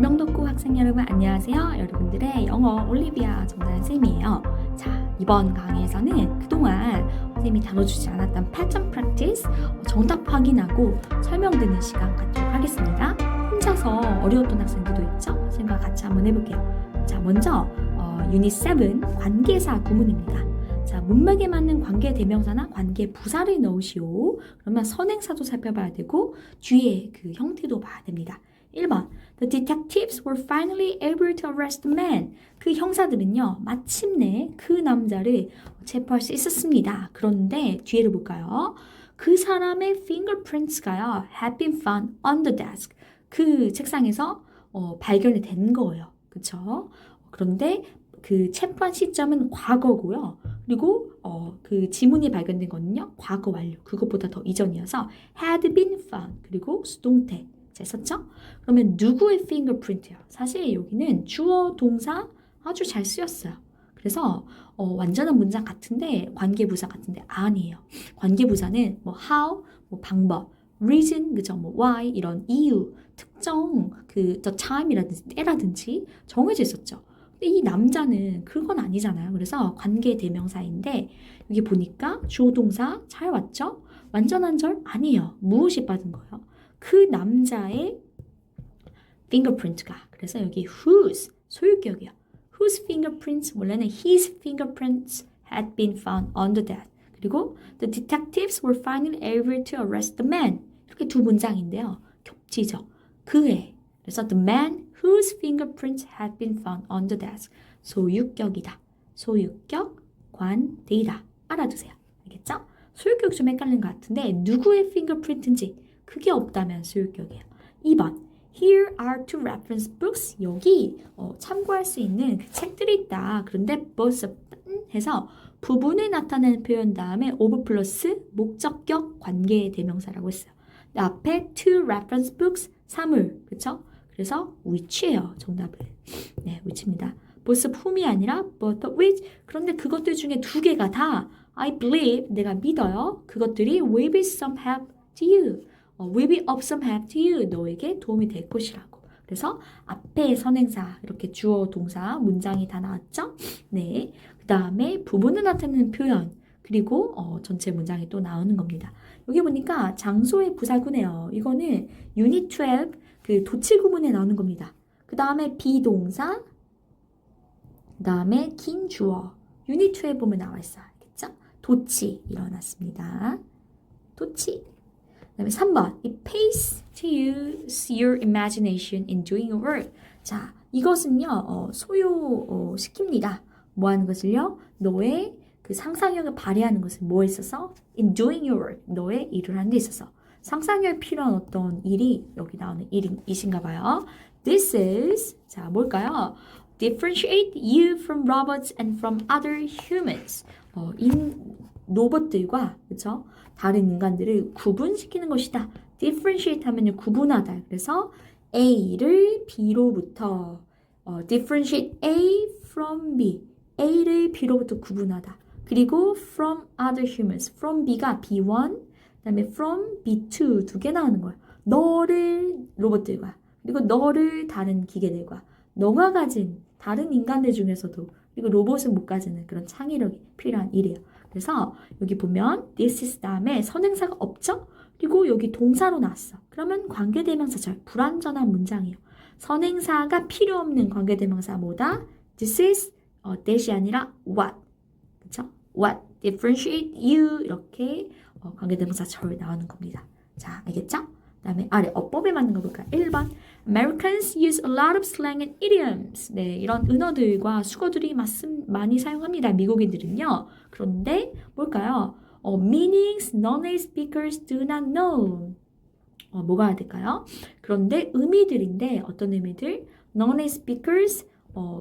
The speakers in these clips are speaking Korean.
명덕고 학생 여러분 안녕하세요. 여러분들의 영어 올리비아 정다은 쌤이에요. 자, 이번 강의에서는 그동안 쌤이 다뤄주지 않았던 패턴 프랙티스 정답 확인하고 설명 듣는 시간 갖도록 하겠습니다. 혼자서 어려웠던 학생들도 있죠? 쌤과 같이 한번 해볼게요. 자, 먼저 유닛 7 관계사 구문입니다. 자, 문맥에 맞는 관계 대명사나 관계 부사를 넣으시오. 그러면 선행사도 살펴봐야 되고 뒤에 그 형태도 봐야 됩니다. 1번 The detectives were finally able to arrest the man. 그 형사들은요 마침내 그 남자를 체포할 수 있었습니다. 그런데 뒤에를 볼까요? 그 사람의 fingerprints가요 had been found on the desk. 그 책상에서 발견이 된 거예요. 그쵸? 그런데 그 체포한 시점은 과거고요. 그리고 그 지문이 발견된 거는요 과거 완료. 그것보다 더 이전이어서 had been found. 그리고 수동태 잘 썼죠? 그러면 누구의 fingerprint요? 사실 여기는 주어 동사 아주 잘 쓰였어요. 그래서 완전한 문장 같은데 관계부사 같은데 아니에요. 관계부사는 뭐 how, 뭐 방법, reason, 그죠? 뭐 why 이런 이유, 특정 그 the time이라든지 때라든지 정해져 있었죠. 근데 이 남자는 그건 아니잖아요. 그래서 관계 대명사인데 여기 보니까 주어 동사 잘 왔죠? 완전한 절 아니에요. 무엇이 빠진 거예요? 그 남자의 fingerprint가 그래서 여기 whose 소유격이요. whose fingerprints 원래는 his fingerprints had been found on the desk. 그리고 the detectives were finally able to arrest the man. 이렇게 두 문장인데요. 겹치죠. 그의 그래서 the man whose fingerprints had been found on the desk. 소유격이다. 소유격 관대이다. 알아두세요. 알겠죠? 소유격 좀 헷갈리는 것 같은데 누구의 fingerprint인지 그게 없다면 소유격이에요. 2번 Here are two reference books. 여기 참고할 수 있는 그 책들이 있다. 그런데 both 해서 부분을 나타내는 표현 다음에 of 플러스 목적격 관계 대명사라고 했어요. 앞에 two reference books 사물 그쵸? 그래서 which예요. 정답은. 네, which입니다. both of whom이 아니라 both of which. 그런데 그것들 중에 두 개가 다 I believe 내가 믿어요. 그것들이 will be some help to you. will be of some help to you. 너에게 도움이 될 것이라고. 그래서 앞에 선행사 이렇게 주어 동사 문장이 다 나왔죠? 네. 그 다음에 부분을 나타내는 표현 그리고 전체 문장이 또 나오는 겁니다. 여기 보니까 장소의 부사구네요. 이거는 유닛 12 그 도치 구문에 나오는 겁니다. 그 다음에 비동사 그 다음에 긴 주어 유닛 2에 보면 나와 있어요. 알겠죠? 도치 일어났습니다. 도치 그 다음에 3번 It pays to use your imagination in doing your work. 자, 이것은요 소요시킵니다. 뭐 하는 것을요? 너의 그 상상력을 발휘하는 것을 뭐에 있어서? In doing your work. 너의 일을 하는 데 있어서. 상상력이 필요한 어떤 일이 여기 나오는 일이신가 봐요. This is 자 뭘까요? Differentiate you from robots and from other humans. 로봇들과 그렇죠? 다른 인간들을 구분시키는 것이다. differentiate 하면 구분하다. 그래서 A를 B로부터 differentiate A from B. A를 B로부터 구분하다. 그리고 from other humans. from B가 B1, 그다음에 from B2 두 개 나오는 거야. 너를 로봇들과 그리고 너를 다른 기계들과 너가 가진 다른 인간들 중에서도 그리고 로봇은 못 가지는 그런 창의력이 필요한 일이에요. 그래서 여기 보면 this is 다음에 선행사가 없죠? 그리고 여기 동사로 나왔어. 그러면 관계대명사절 불완전한 문장이에요. 선행사가 필요 없는 관계대명사 뭐다? This is that이 아니라 what. 그쵸? What differentiate you 이렇게 관계대명사절 나오는 겁니다. 자, 알겠죠? 그 다음에 아래 어법에 맞는 거 볼까요? 1번 Americans use a lot of slang and idioms. 네, 이런 은어들과 수거들이 많이 사용합니다. 미국인들은요. 그런데 뭘까요? meanings non-native speakers do not know. 뭐가 될까요? 그런데 의미들인데 어떤 의미들? non-native speakers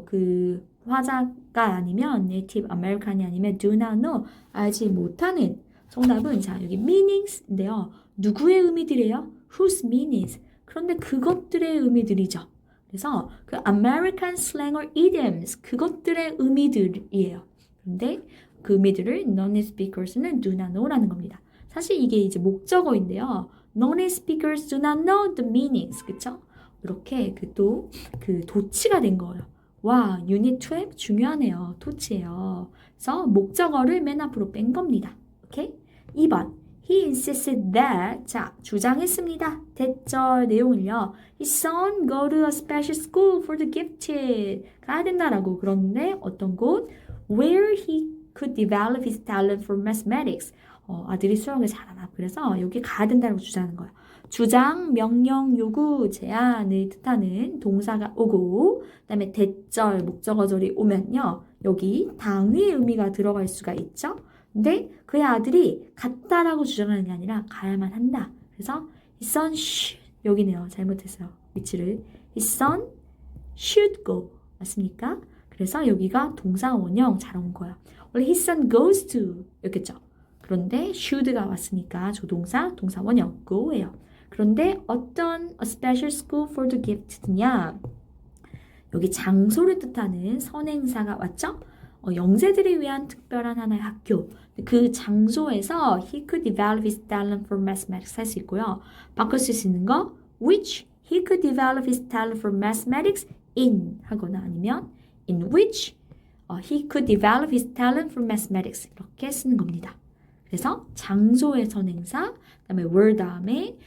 그 화자가 아니면 native American이 아니면 do not know 알지 못하는 정답은 자 여기 meanings인데요. 누구의 의미들이에요? whose meanings. 그런데 그것들의 의미들이죠. 그래서 그 American slang or idioms 그것들의 의미들이에요. 그런데 그 의미들을 non-native speakers는 do not know라는 겁니다. 사실 이게 이제 목적어인데요. non-native speakers do not know the meanings. 그쵸? 이렇게 그 도치가 된 거예요. 와, 유닛 12 중요하네요. 도치예요. 그래서 목적어를 맨 앞으로 뺀 겁니다. 오케이? 2번. He insisted that, 자, 주장했습니다. 대절 내용을요. His son go to a special school for the gifted. 가야 된다라고. 그런데 어떤 곳? Where he could develop his talent for mathematics. 아들이 수학을 잘하나. 그래서 여기 가야 된다고 주장하는 거예요. 주장, 명령, 요구, 제안을 뜻하는 동사가 오고 그 다음에 대절, 목적어절이 오면요. 여기 당위의 의미가 들어갈 수가 있죠. 근데 그의 아들이 갔다라고 주장하는 게 아니라 가야만 한다. 그래서 his son should, 여기네요. 잘못했어요. 위치를. his son should go. 맞습니까? 그래서 여기가 동사 원형 잘 온 거야. 원래 his son goes to 였겠죠. 그런데 should가 왔으니까 조동사, 동사 원형 go예요. 그런데 어떤 a special school for the gifted냐? 여기 장소를 뜻하는 선행사가 왔죠? 영재들을 위한 특별한 하나의 학교. 그 장소에서 he could develop his talent for mathematics 할 수 있고요. 바꿔 쓸 수 있는 거 which he could develop his talent for mathematics in 하거나 아니면 in which he could develop his talent for mathematics 이렇게 쓰는 겁니다. 그래서 장소의 선행사, 그다음에 were 다음에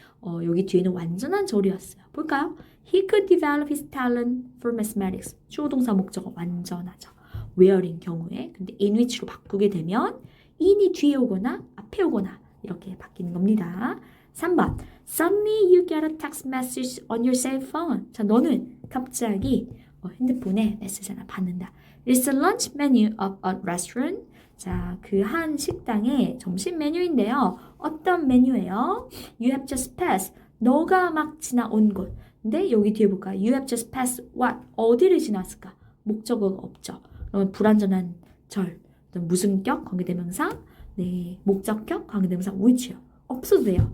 여기 뒤에는 완전한 절이었어요. 볼까요? He could develop his talent for mathematics. 주어 동사 목적어 완전하죠. where인 경우에. 근데 in which로 바꾸게 되면 in이 뒤에 오거나 앞에 오거나 이렇게 바뀌는 겁니다. 3번. Suddenly you get a text message on your cell phone. 자, 너는 갑자기 핸드폰에 메시지 하나 받는다. It's the lunch menu of a restaurant. 자, 그 한 식당의 점심 메뉴인데요. 어떤 메뉴예요? You have just passed. 너가 막 지나온 곳. 근데 여기 뒤에 볼까요? You have just passed what? 어디를 지났을까? 목적어가 없죠. 그러면 불완전한 절. 무슨격? 관계대명사. 네, 목적격? 관계대명사 which요. 없어도 돼요.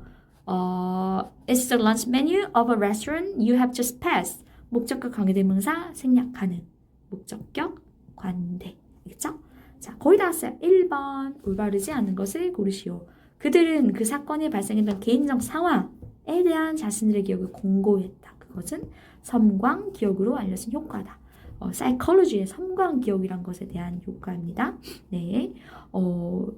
It's the lunch menu of a restaurant you have just passed. 목적격 관계대명사 생략하는 목적격 관대. 알겠죠? 자, 거의 다 왔어요. 1번. 올바르지 않은 것을 고르시오. 그들은 그 사건이 발생했던 개인적 상황에 대한 자신들의 기억을 공고했다. 그것은 섬광 기억으로 알려진 효과다. 사이콜로지의 섬광 기억이란 것에 대한 효과입니다. 네,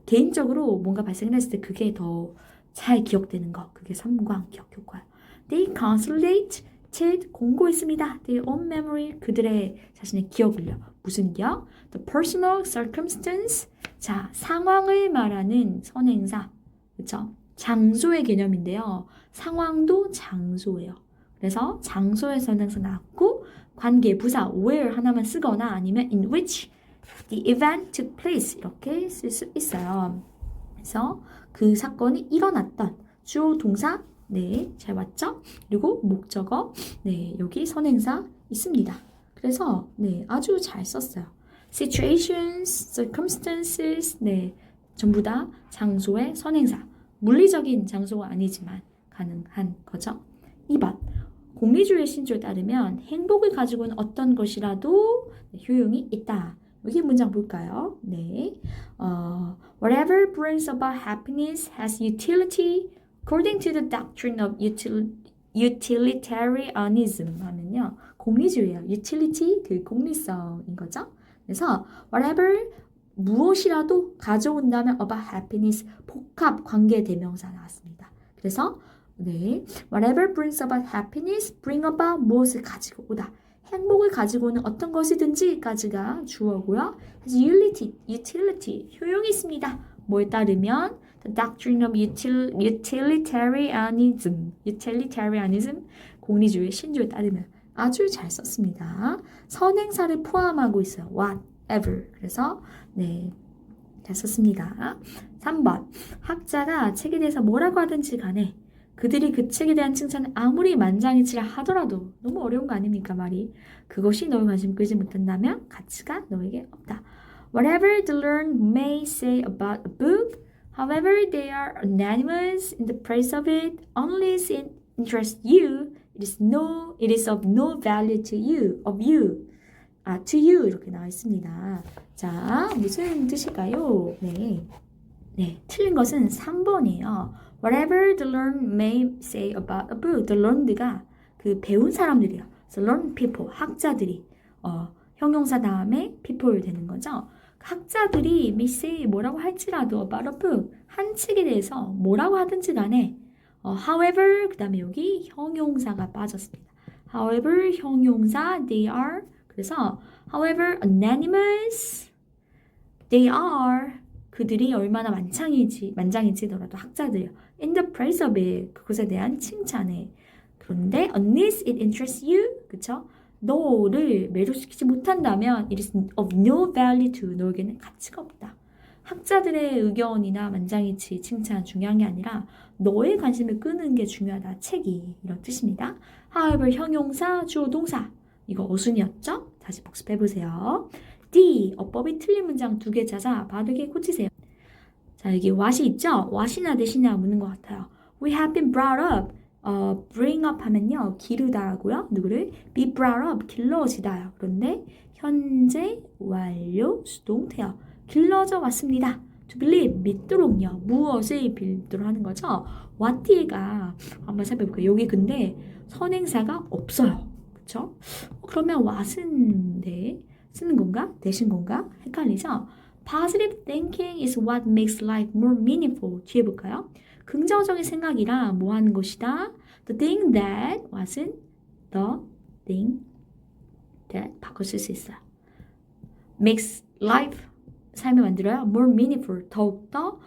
개인적으로 뭔가 발생했을 때 그게 더 잘 기억되는 거. 그게 섬광 기억 효과예요. They consolidated 공고했습니다. Their own memory 그들의 자신의 기억을요. 무슨 기억? The personal circumstance. 자, 상황을 말하는 선행사. 그렇죠? 장소의 개념인데요. 상황도 장소예요. 그래서 장소의 선행사 나왔고 관계 부사 where 하나만 쓰거나 아니면 in which the event took place 이렇게 쓸 수 있어요. 그래서 그 사건이 일어났던 주어 동사 네, 잘 왔죠? 그리고 목적어 네, 여기 선행사 있습니다. 그래서 네, 아주 잘 썼어요. situations, circumstances 네, 전부 다 장소의 선행사. 물리적인 장소가 아니지만 가능한 거죠. 2번. 공리주의 신조에 따르면 행복을 가지고는 어떤 것이라도 효용이 있다. 여기 문장 볼까요? 네. Whatever brings about happiness has utility according to the doctrine of utilitarianism 하면요. 공리주의예요. utility 그 공리성인 거죠. 그래서 whatever 무엇이라도 가져온다면 about happiness 복합 관계 대명사 나왔습니다. 그래서 네, whatever brings about happiness, bring about 무엇을 가지고 오다. 행복을 가지고 오는 어떤 것이든지까지가 주어고요. utility, 효용이 있습니다. 뭐에 따르면 the doctrine of utilitarianism, 공리주의 신조에 따르면 아주 잘 썼습니다. 선행사를 포함하고 있어요. whatever. 그래서 네, 잘 썼습니다. 3번. 학자가 책에 대해서 뭐라고 하든지 간에 그들이 그 책에 대한 칭찬을 아무리 만장일치라 하더라도 너무 어려운 거 아닙니까 말이. 그것이 너의 관심 끌지 못한다면 가치가 너에게 없다. Whatever the learned may say about a book, however they are unanimous in the praise of it, unless it interests you, it is of no value to you, to you 이렇게 나와 있습니다. 자, 무슨 뜻일까요? 네, 틀린 것은 3번이에요. Whatever the learned may say about a book. The learned가 그 배운 사람들이요. So learn people, 학자들이 형용사 다음에 people 되는 거죠. 학자들이 미세 뭐라고 할지라도 about a book, 한 책에 대해서 뭐라고 하든지 간에 however 그 다음에 여기 형용사가 빠졌습니다. however 형용사 they are 그래서 however unanimous they are 그들이 얼마나 만장일치더라도 학자들이요. In the praise of it 그것에 대한 칭찬에 그런데 unless it interests you 그쵸? 너를 매료시키지 못한다면 it is of no value to 너에게는 가치가 없다. 학자들의 의견이나 만장일치 칭찬 중요한 게 아니라 너의 관심을 끄는 게 중요하다. 책이 이런 뜻입니다. however 형용사 주어 동사 이거 어순이었죠? 다시 복습해보세요. D 어법이 틀린 문장 2개 찾아 바르게 고치세요. 자 여기 what이 있죠? what이나 대신이나 묻는 것 같아요. We have been brought up bring up 하면요 기르다고요. 누구를? be brought up 길러지다요. 그런데 현재 완료 수동태요. 길러져 왔습니다. to believe 믿도록요. 무엇을 빌도록 하는 거죠? what 뒤가 한번 살펴볼까요? 여기 근데 선행사가 없어요. 그쵸? 그러면 what은 네 쓰는 건가? 대신 건가? 헷갈리죠? Positive thinking is what makes life more meaningful. 뒤에 볼까요? 긍정적인 생각이라 뭐 하는 것이다? The thing that wasn't the thing that 바꿔 쓸 수 있어요. Makes life 삶을 만들어요. More meaningful. 더욱더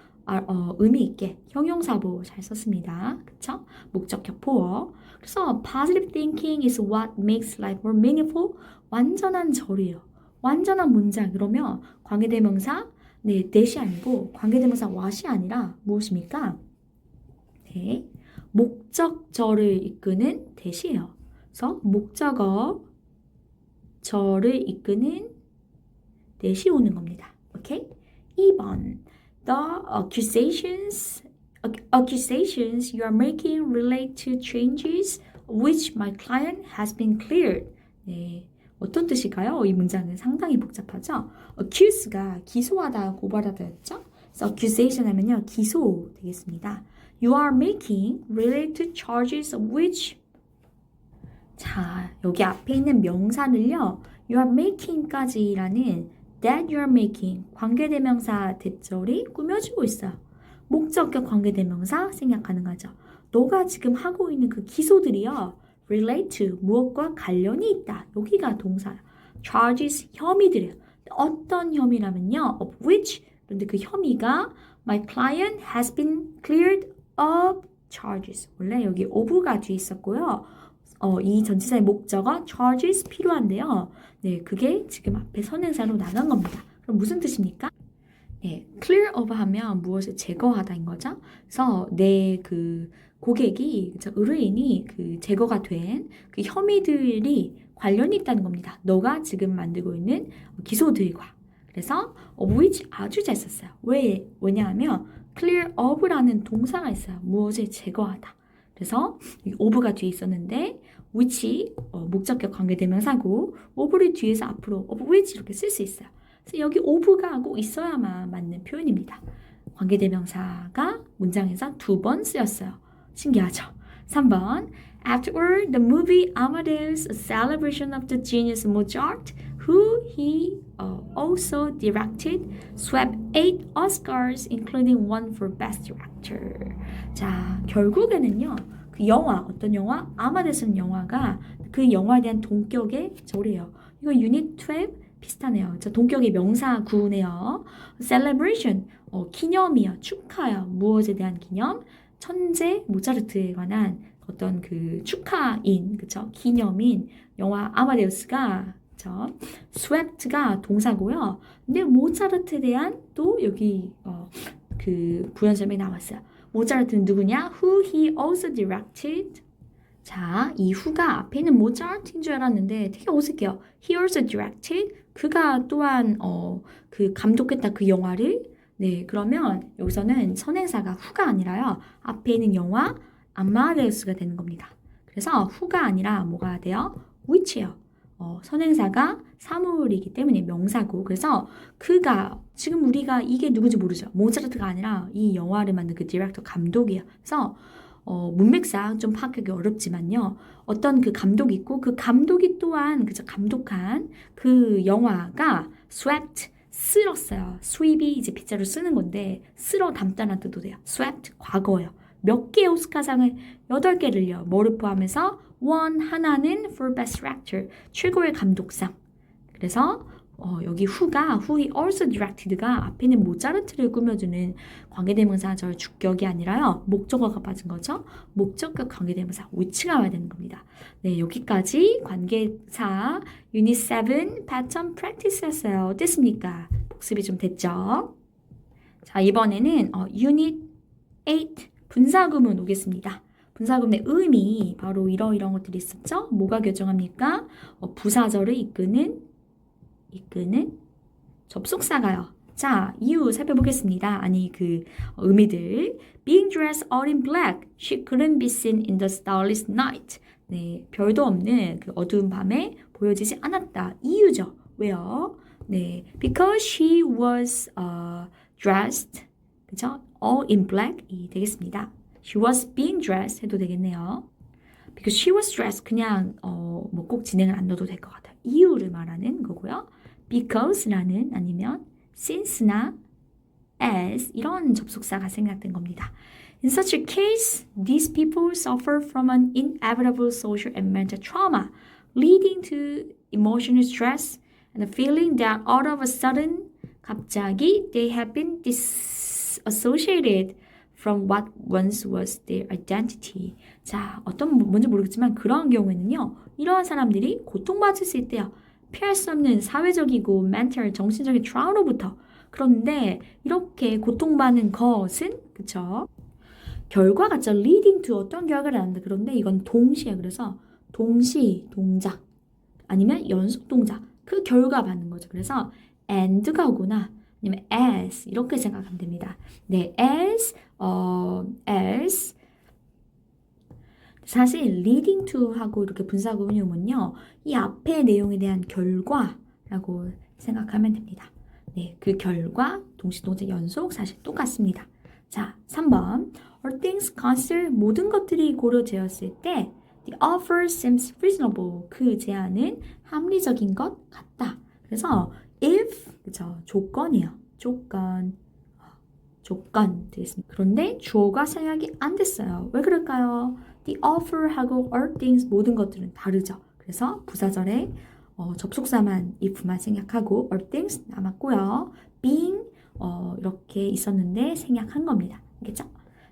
의미 있게 형용사보 잘 썼습니다. 그쵸? 목적격 보어. 그래서 positive thinking is what makes life more meaningful. 완전한 절이에요. 완전한 문장. 그러면 관계대명사 네, that이 아니고 관계대명사 what이 아니라 무엇입니까? 네, 목적절을 이끄는 that이에요. 그래서 목적어 절을 이끄는 that이 오는 겁니다. 오케이? 2번 The accusations you are making relate to changes which my client has been cleared. 네, 어떤 뜻일까요? 이 문장은 상당히 복잡하죠? accuse가 기소하다, 고발하다였죠? 그래서 accusation 하면요, 기소 되겠습니다. You are making relate to charges of which 자, 여기 앞에 있는 명사를요, you are making까지라는 that you are making 관계대명사 대절이 꾸며지고 있어요. 목적격 관계대명사 생략 가능하죠. 너가 지금 하고 있는 그 기소들이요, relate to 무엇과 관련이 있다. 여기가 동사예요. charges 혐의들이에요. 어떤 혐의라면요, of which 그런데 그 혐의가 my client has been cleared of charges. 원래 여기 of가 뒤에 있었고요. 이 전치사의 목적어 charges 필요한데요. 네, 그게 지금 앞에 선행사로 나간 겁니다. 그럼 무슨 뜻입니까? 네, clear of 하면 무엇을 제거하다인 거죠. 그래서 내 그 고객이, 그쵸, 의뢰인이 그 제거가 된 그 혐의들이 관련이 있다는 겁니다. 너가 지금 만들고 있는 기소들과. 그래서 of which 아주 잘 썼어요. 왜냐하면 clear of라는 동사가 있어요. 무엇을 제거하다. 그래서 of가 뒤에 있었는데 which 목적격 관계대명사고 of를 뒤에서 앞으로 of which 이렇게 쓸 수 있어요. 그래서 여기 of가 꼭 있어야만 맞는 표현입니다. 관계대명사가 문장에서 2번 쓰였어요. 신기하죠? 3번 Afterward, the movie Amadeus, a celebration of the genius Mozart, who he also directed, swept 8 Oscars, including one for Best Director. 자, 결국에는요, 그 영화, 어떤 영화? 아마데우스 영화가 그 영화에 대한 동격의 절이에요. 이거 유닛 12 비슷하네요. 자, 동격의 명사 구네요. celebration, 기념이요, 축하요. 무엇에 대한 기념? 천재 모차르트에 관한 어떤 그 축하인, 그쵸? 기념인 영화 아마데우스가, 그쵸? swept가 동사고요. 근데 모차르트에 대한 또 여기 그 부연설명이 나왔어요. 모차르트는 누구냐? Who he also directed. 자, 이 who가 앞에 있는 모차르트인 줄 알았는데 되게 어색해요. He also directed. 그가 또한 그 감독했다 그 영화를. 네, 그러면 여기서는 선행사가 who가 아니라요. 앞에 있는 영화 아마데우스가 되는 겁니다. 그래서 who가 아니라 뭐가 돼요? which예요. 선행사가 사물이기 때문에 명사고, 그래서 그가, 지금 우리가 이게 누군지 모르죠. 모차르트가 아니라 이 영화를 만든 그 디렉터 감독이에요. 그래서 문맥상 좀 파악하기 어렵지만요. 어떤 그 감독이 있고 그 감독이 또한 그저 감독한 그 영화가 swept 쓸었어요. sweep이 이제 빗자루 쓰는 건데 쓸어 담다는 뜻도 돼요. swept 과거예요. 몇 개의 오스카상을 8개를요. 뭐를 포함해서 하나는 for best director 최고의 감독상. 그래서 여기 who이 also directed가 앞에 있는 모차르트를 꾸며주는 관계대명사절 주격이 아니라요. 목적어가 빠진 거죠. 목적격 관계대명사 which가 와야 되는 겁니다. 네, 여기까지 관계사 유닛 7 패턴 프랙티스였어요. 어땠습니까? 복습이 좀 됐죠? 자, 이번에는 유닛 8 분사구문 오겠습니다. 분사구문의 의미 바로 이런 것들이 있었죠. 뭐가 결정합니까? 부사절을 이끄는 접속사가요. 자, 이유 살펴보겠습니다. 아니 그 의미들. Being dressed all in black, she couldn't be seen in the starless night. 네, 별도 없는 그 어두운 밤에 보여지지 않았다. 이유죠. 왜요? 네, because she was dressed, 그죠? All in black이 되겠습니다. She was being dressed 해도 되겠네요. Because she was dressed 그냥 뭐 꼭 진행을 안 넣어도 될 것 같아요. 이유를 말하는 거고요. Because라는 아니면 since나 as 이런 접속사가 생략된 겁니다. In such a case, these people suffer from an inevitable social and mental trauma, leading to emotional stress and a feeling that all of a sudden, 갑자기 they have been disassociated from what once was their identity. 자, 뭔지 모르겠지만 그런 경우에는요, 이러한 사람들이 고통받을 수 있대요. 피할 수 없는 사회적이고 멘탈, 정신적인 트라우마로부터. 그런데 이렇게 고통받는 것은 그쵸? 결과 같죠. leading to 어떤 결과를 낳는다. 그런데 이건 동시에 그래서 동시 동작 아니면 연속 동작 그 결과 받는 거죠. 그래서 and가 오거나 아니면 as 이렇게 생각하면 됩니다. 네, as 사실 leading to 하고 이렇게 분사구문이 오면요. 이 앞의 내용에 대한 결과라고 생각하면 됩니다. 네, 그 결과, 동시동작 연속 사실 똑같습니다. 자, 3번. All things considered 모든 것들이 고려되었을 때 the offer seems reasonable. 그 제안은 합리적인 것 같다. 그래서 if, 그쵸, 조건이에요. 조건 되겠습니다. 그런데 주어가 생략이 안 됐어요. 왜 그럴까요? The offer하고 all things 모든 것들은 다르죠. 그래서 부사절에 접속사만 if만 생략하고 all things 남았고요. being 이렇게 있었는데 생략한 겁니다. 알겠죠?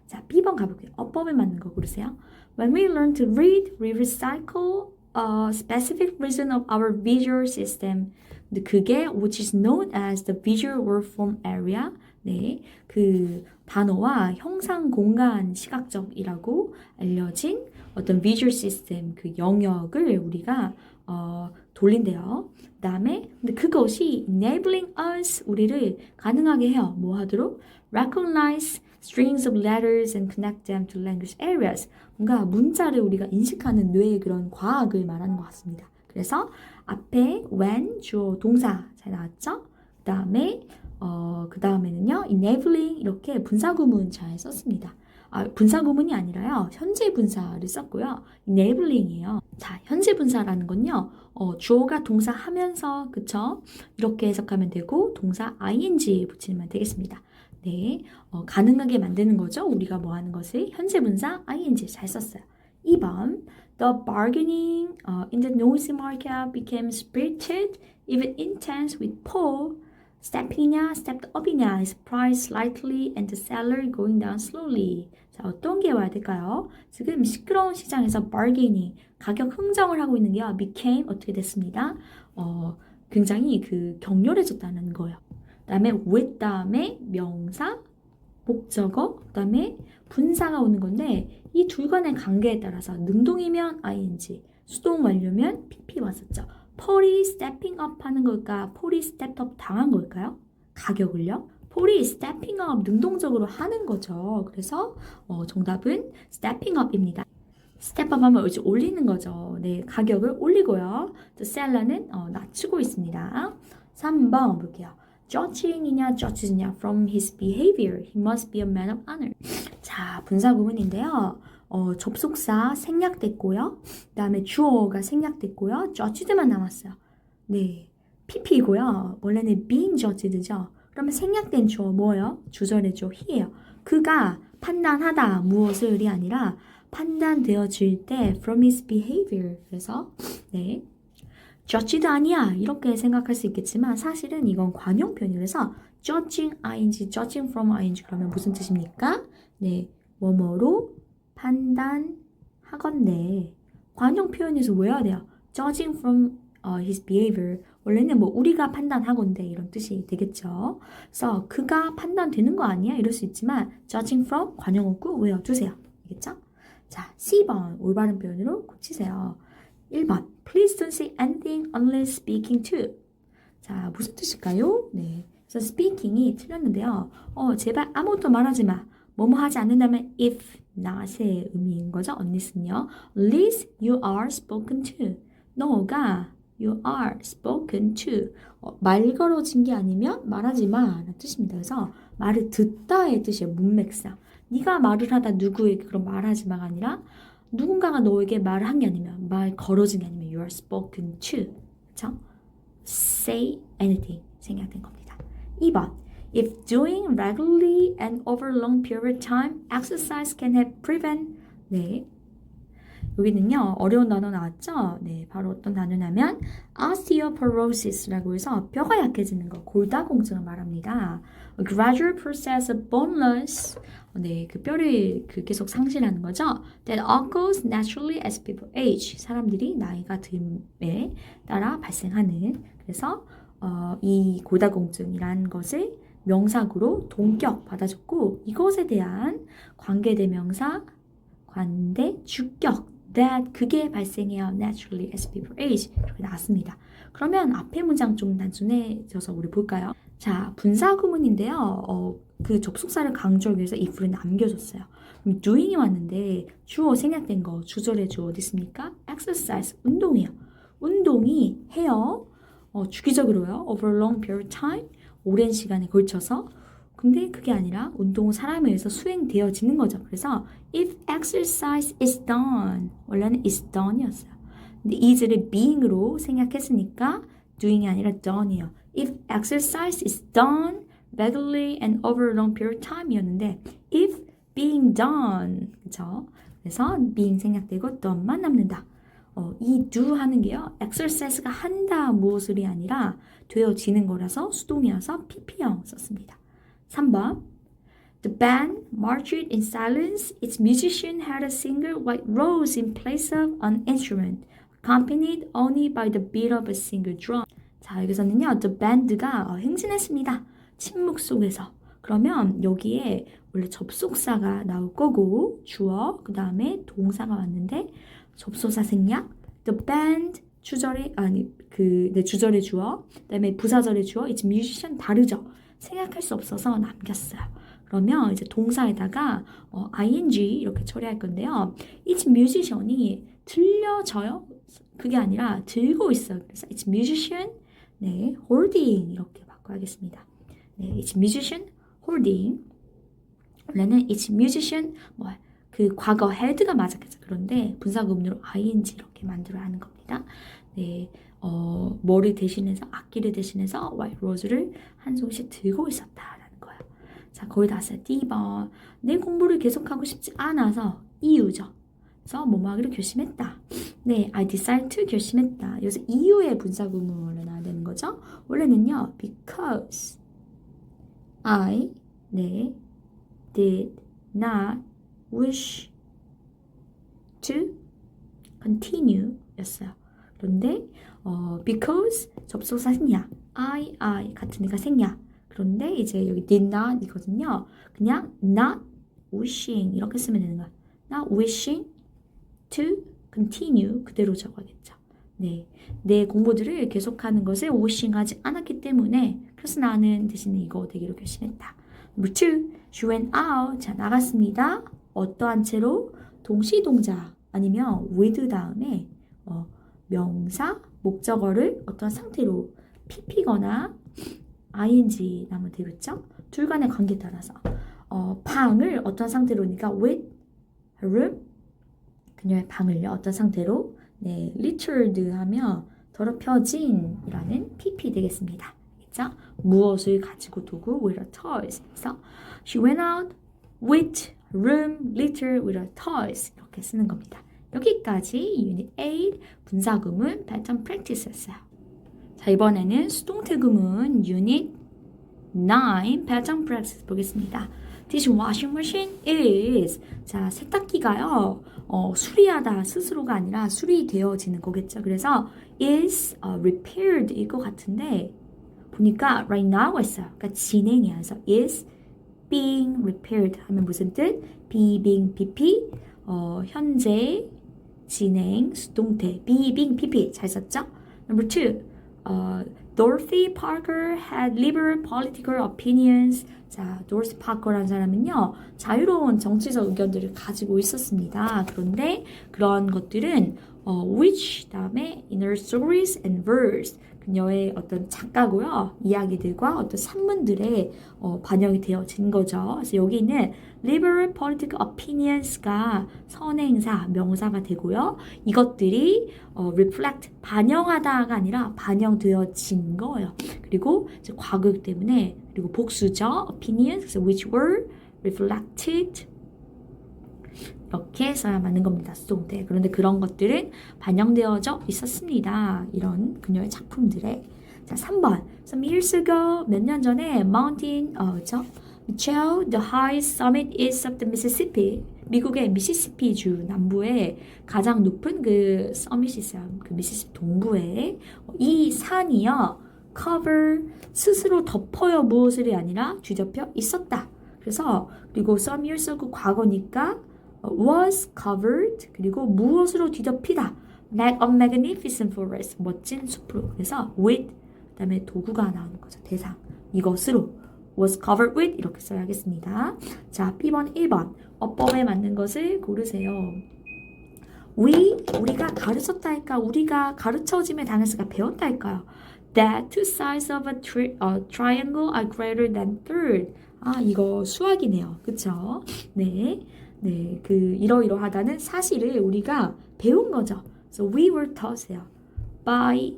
자, B번 가볼게요. 어법에 맞는 거 고르세요. When we learn to read, we recycle a specific region of our visual system. 근데 그게 which is known as the visual word form area. 네, 그 단어와 형상 공간 시각적이라고 알려진 어떤 visual system 그 영역을 우리가 돌린대요. 그 다음에 근데 그것이 enabling us 우리를 가능하게 해요. 뭐 하도록? Recognize strings of letters and connect them to language areas. 뭔가 문자를 우리가 인식하는 뇌의 그런 과학을 말하는 것 같습니다. 그래서 앞에 when 주어 동사 잘 나왔죠? 그 다음에는요 enabling 이렇게 분사구문 잘 썼습니다. 분사구문이 아니라요 현재 분사를 썼고요 enabling이에요. 자, 현재 분사라는 건요 주어가 동사 하면서 그쵸? 이렇게 해석하면 되고 동사 ing 붙이면 되겠습니다. 네, 가능하게 만드는 거죠. 우리가 뭐 하는 것을 현재 분사 ing 잘 썼어요. 2번 The bargaining in the noisy market became spirited, even intense with Paul stepping이냐, stepped up이냐, his price slightly and the seller going down slowly. 자, 어떤 게 와야 될까요? 지금 시끄러운 시장에서 bargaining, 가격 흥정을 하고 있는 게 became 어떻게 됐습니다? 굉장히 그 격렬해졌다는 거예요. 그 다음에 with 다음에 명사, 목적어, 그 다음에 분사가 오는 건데 이 둘 간의 관계에 따라서 능동이면 ing, 수동 완료면 pp 왔었죠. 폴이 stepping up 하는 걸까? 폴이 stepped up 당한 걸까요? 가격을요? 폴이 stepping up 능동적으로 하는 거죠. 그래서 정답은 stepping up입니다. step up 하면 이제 올리는 거죠. 네, 가격을 올리고요. The seller는 낮추고 있습니다. 3번 볼게요. Judging이냐, judges냐 from his behavior. He must be a man of honor. 자, 분사 구문인데요. 접속사 생략됐고요. 그 다음에 주어가 생략됐고요. judged만 남았어요. 네, pp이고요. 원래는 being judged죠. 그러면 생략된 주어 뭐예요? 주절의 주어 he예요. 그가 판단하다 무엇을이 아니라 판단되어질 때 from his behavior. 그래서 네, judged 아니야 이렇게 생각할 수 있겠지만 사실은 이건 관용 표현이라서 judging ing, judging from ing 그러면 무슨 뜻입니까? 네, 뭐뭐로 판단하건대 관용 표현에서 외워야 돼요. judging from his behavior 원래는 뭐 우리가 판단하건대 이런 뜻이 되겠죠. 그래서 그가 판단되는 거 아니야 이럴 수 있지만 judging from 관용어구 외워두세요. 알겠죠? 자, C번 올바른 표현으로 고치세요. 1번 Please don't say anything unless speaking to. 자, 무슨 뜻일까요? 네, 그래서 speaking이 틀렸는데요. 제발 아무것도 말하지 마. 뭐뭐 하지 않는다면 if not의 의미인 거죠. unless는요. Unless you are spoken to. 너가 you are spoken to. 말 걸어진 게 아니면 말하지 마 라는 뜻입니다. 그래서 말을 듣다의 뜻이에요. 문맥상. 네가 말을 하다 누구에게 그런 말하지 마가 아니라 누군가가 너에게 말을 한 게 아니면 말 걸어진 게 아니면 you are spoken to. 그렇죠? say anything 생략된 겁니다. 2번 If doing regularly and over a long period of time, exercise can have prevent. 네, 여기는요 어려운 단어 나왔죠? 네, 바로 어떤 단어냐면 osteoporosis라고 해서 뼈가 약해지는 거, 골다공증을 말합니다. A gradual process of bone loss. 네, 그 뼈를 계속 상실하는 거죠. That occurs naturally as people age. 사람들이 나이가 듦에 따라 발생하는. 그래서 이 골다공증이라는 것을 명사구로 동격 받아줬고 이것에 대한 관계대명사 관대 주격 that 그게 발생해요. naturally as people age 이렇게 나왔습니다. 그러면 앞에 문장 좀 단순해져서 우리 볼까요? 자, 분사구문인데요. 그 접속사를 강조하기 위해서 if를 남겨줬어요. 그럼 doing이 왔는데 주어 생략된 거 주절의 주어 어디 있습니까? exercise 운동이에요. 운동이 해요. 주기적으로요. over a long period of time 오랜 시간에 걸쳐서. 근데 그게 아니라 운동은 사람에 의해서 수행되어지는 거죠. 그래서 if exercise is done 원래는 is done이었어요. 근데 is를 being으로 생략했으니까 doing이 아니라 done이에요. if exercise is done regularly and over a long period of time이었는데 if being done 그렇죠? 그래서 being 생략되고 done만 남는다. 이 do 하는 게요. exercise가 한다 무엇을이 아니라 되어지는 거라서 수동이어서 pp형 썼습니다. 3번 The band marched in silence. Its musician had a single white rose in place of an instrument, accompanied only by the beat of a single drum. 자, 여기서는요. The band가 행진했습니다. 침묵 속에서. 그러면 여기에 원래 접속사가 나올 거고 주어, 그 다음에 동사가 왔는데 접속사 생략, the band 주절의 주절의 주어, 그다음에 부사절의 주어, it's musician 다르죠. 생략할 수 없어서 남겼어요. 그러면 이제 동사에다가 ing 이렇게 처리할 건데요. it's musician이 들려져요? 그게 아니라 들고 있어요. 그래서 it's musician, 네, holding 이렇게 바꿔야겠습니다. 네, it's musician holding. 원래는 it's musician 그 과거 had가 맞았겠죠. 그런데 분사구문으로 ing 이렇게 만들어야 하는 겁니다. 네, 뭐를 대신해서 악기를 대신해서 white rose를 한 손씩 들고 있었다라는 거예요. 자, 거의 다 왔어요. D번 내 공부를 계속하고 싶지 않아서 이유죠. 그래서 뭐뭐 하기로 결심했다. 네, I decide to 결심했다. 여기서 이유의 분사구문으로 나와야 되는 거죠. 원래는요, because I 네 did not wish to continue 였어요. 그런데 because 접속사 생략 I 같으니까 생략. 그런데 이제 여기 did not 이거든요. 그냥 not wishing 이렇게 쓰면 되는 거야. not wishing to continue 그대로 적어야겠죠. 네, 내 공부들을 계속하는 것을 wishing하지 않았기 때문에 그래서 나는 대신에 이거 되기로 결심했다. Number 2, she went out. 자, 나갔습니다. 어떠한 채로 동시동작 아니면 with 다음에 명사, 목적어를 어떤 상태로 pp거나 ing 나면 되겠죠? 둘 간의 관계에 따라서 방을 어떤 상태로니까 with her room 그녀의 방을요. 어떤 상태로? 네, littered 하면 더럽혀진이라는 PP 되겠습니다. 그렇죠? 무엇을 가지고 두고 with her toys. 그래서 she went out with room littered with her toys. 이렇게 쓰는 겁니다. 여기까지 Unit 8 분사구문 pattern practice였어요. 자, 이번에는 수동태 구문 Unit 9 pattern practice 보겠습니다. This washing machine is 자, 세탁기가요. 수리하다 스스로가 아니라 수리되어지는 거겠죠. 그래서 is repaired 일 것 같은데 보니까 right now 했어요. 그러니까 진행이야. 그래서 is being repaired 하면 무슨 뜻? be, being, pp 현재 진행 수동태 be, being, pp 잘 썼죠? Number 2 Dorothy Parker had liberal political opinions. 자, Dorothy Parker라는 사람은요, 자유로운 정치적 의견들을 가지고 있었습니다. 그런데 그런 것들은 which 다음에 inner stories and verse 그녀의 어떤 작가고요, 이야기들과 어떤 산문들에 반영이 되어진 거죠. 그래서 여기 있는 liberal political opinions가 선행사, 명사가 되고요. 이것들이 reflect, 반영하다가 아니라 반영되어진 거예요. 그리고 이제 과거이기 때문에 그리고 복수죠. opinions, 그래서 which were reflected 이렇게 써야 맞는 겁니다. 수동태. 그런데 그런 것들은 반영되어져 있었습니다. 이런 그녀의 작품들에. 자, 3번. Some years ago, 몇 년 전에 mountain, Michelle, the highest summit is of the Mississippi. 미국의 미시시피주 남부에 가장 높은 그 서밋이 있어요. 그 미시시피 동부에. 이 산이요. cover, 스스로 덮어요. 무엇을이 아니라 뒤덮여 있었다. 그래서 그리고 some years ago 과거니까 was covered 그리고 무엇으로 뒤덮이다 a magnificent forest 멋진 숲으로 그래서 with 그다음에 도구가 나오는 거죠 대상 이것으로 was covered with 이렇게 써야겠습니다. 자 B번 1번 어법에 맞는 것을 고르세요. 우리가 가르쳤다 할까 우리가 가르쳐짐에 당했을까 배웠다 할까요? That two sides of a triangle are greater than third. 아 이거 수학이네요. 그쵸? 네. 네, 그 이러이러하다는 사실을 우리가 배운 거죠. So we were taught요. by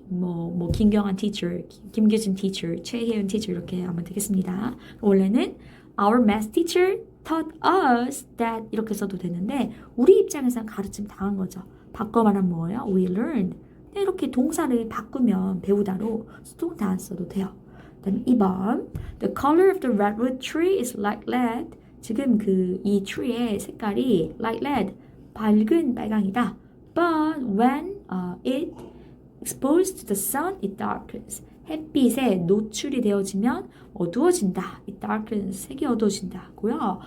김경환 teacher, 김규진 teacher, 최혜연 teacher 이렇게 하면 되겠습니다. 원래는 our math teacher taught us that 이렇게 써도 되는데 우리 입장에서는 가르침 당한 거죠. 바꿔 말하면 뭐예요? We learned. 이렇게 동사를 바꾸면 배우다로 수동태 안 써도 돼요. 그다음 2번 The color of the redwood tree is like lead. 지금 이 tree의 색깔이 like lead, 밝은 빨강이다. But when it exposed to the sun, it darkens. 햇빛에 노출이 되어지면 어두워진다. It darkens. 색이 어두워진다고요.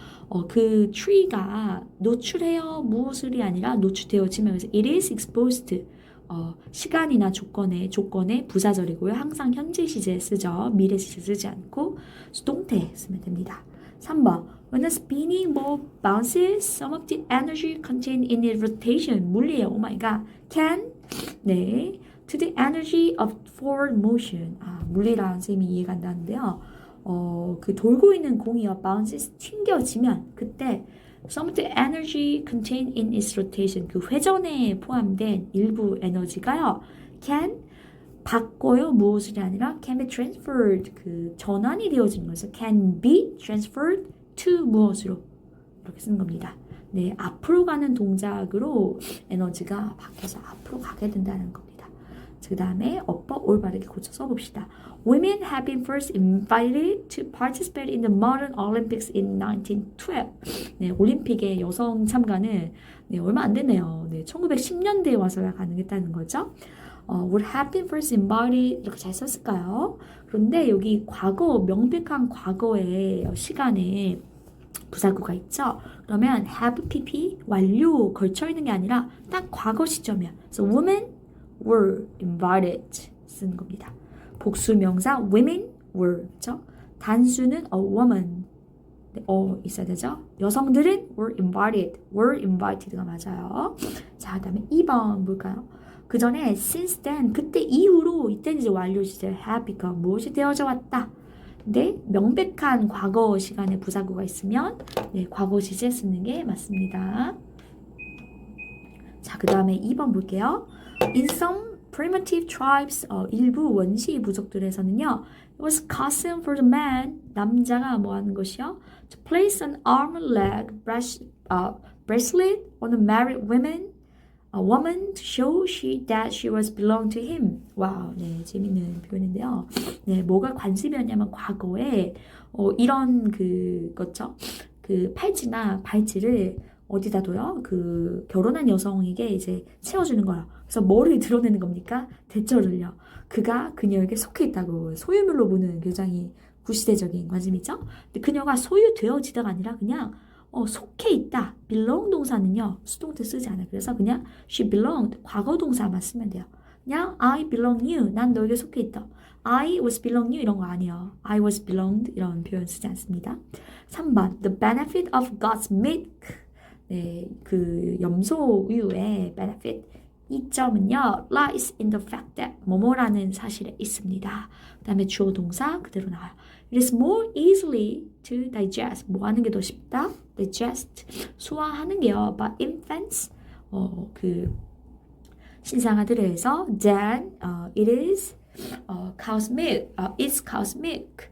그 tree가 노출해요. 무엇을이 아니라 노출되어지면 그래서 it is exposed. 시간이나 조건에 부사절이고요. 항상 현재 시제 쓰죠. 미래 시제 쓰지 않고 수동태 쓰면 됩니다. 3번 When a spinning ball bounces, some of the energy contained in its rotation 물리예요. Oh my god. Can 네 to the energy of forward motion. 물리라는 셈이 이해가 안 나는데요. 그 돌고 있는 공이요. bounces 튕겨지면 그때 some of the energy contained in its rotation 그 회전에 포함된 일부 에너지가요. can 바꿔요. 무엇이 아니라 can be transferred 그 전환이 되어지는 거죠. can be transferred to 무엇으로 이렇게 쓰는 겁니다. 네, 앞으로 가는 동작으로 에너지가 바뀌어서 앞으로 가게 된다는 겁니다. 그 다음에 어법 올바르게 고쳐 써봅시다. Women have been first invited to participate in the modern Olympics in 1912. 네, 올림픽의 여성 참가는 네, 얼마 안 됐네요. 네, 1910년대에 와서야 가능했다는 거죠. would have been first invited 이렇게 잘 썼을까요? 그런데 여기 과거, 명백한 과거의 시간에 부사구가 있죠? 그러면 have pp 완료 걸쳐 있는 게 아니라 딱 과거 시점이야. So women were invited 쓰는 겁니다. 복수 명사 women were 그렇죠? 단수는 a woman 있어야 되죠? 여성들은 were invited가 맞아요. 자, 그다음에 2번 볼까요? 그 전에 since then 그때 이후로 이때는 이제 완료 시제 have become 무엇이 되어져 왔다. 근데 명백한 과거 시간에 부사구가 있으면 네, 과거 시제 쓰는 게 맞습니다. 자, 그 다음에 2번 볼게요. In some primitive tribes, 일부 원시 부족들에서는요, it was custom for the man, 남자가 뭐 하는 것이요? To place an arm and leg bracelet on a married woman to show that she was belong to him. 와우, 네, 재밌는 표현인데요. 네, 뭐가 관습이었냐면 과거에 이런 거죠. 그 팔찌나 발찌를 어디다 둬요? 그 결혼한 여성에게 이제 채워주는 거예요. 그래서 뭐를 드러내는 겁니까? 대절을요. 그가 그녀에게 속해 있다고 소유물로 보는 굉장히 구시대적인 관심이죠. 근데 그녀가 소유되어지다가 아니라 그냥 속해 있다. belong 동사는요. 수동태 쓰지 않아요. 그래서 그냥 she belonged 과거 동사만 쓰면 돼요. 그냥 I belong you. 난 너에게 속해 있다. I was belong you 이런 거 아니에요. I was belonged 이런 표현 쓰지 않습니다. 3번 The benefit of God's milk. 네, 그 염소 우유의 benefit 이점은요 lies in the fact that 뭐뭐라는 사실에 있습니다. 그 다음에 주어 동사 그대로 나와요. It is more easily to digest. 뭐 하는 게 더 쉽다? digest 소화하는 게요. But infants 그 신생아들에서 than it is cow's milk. It's cow's milk.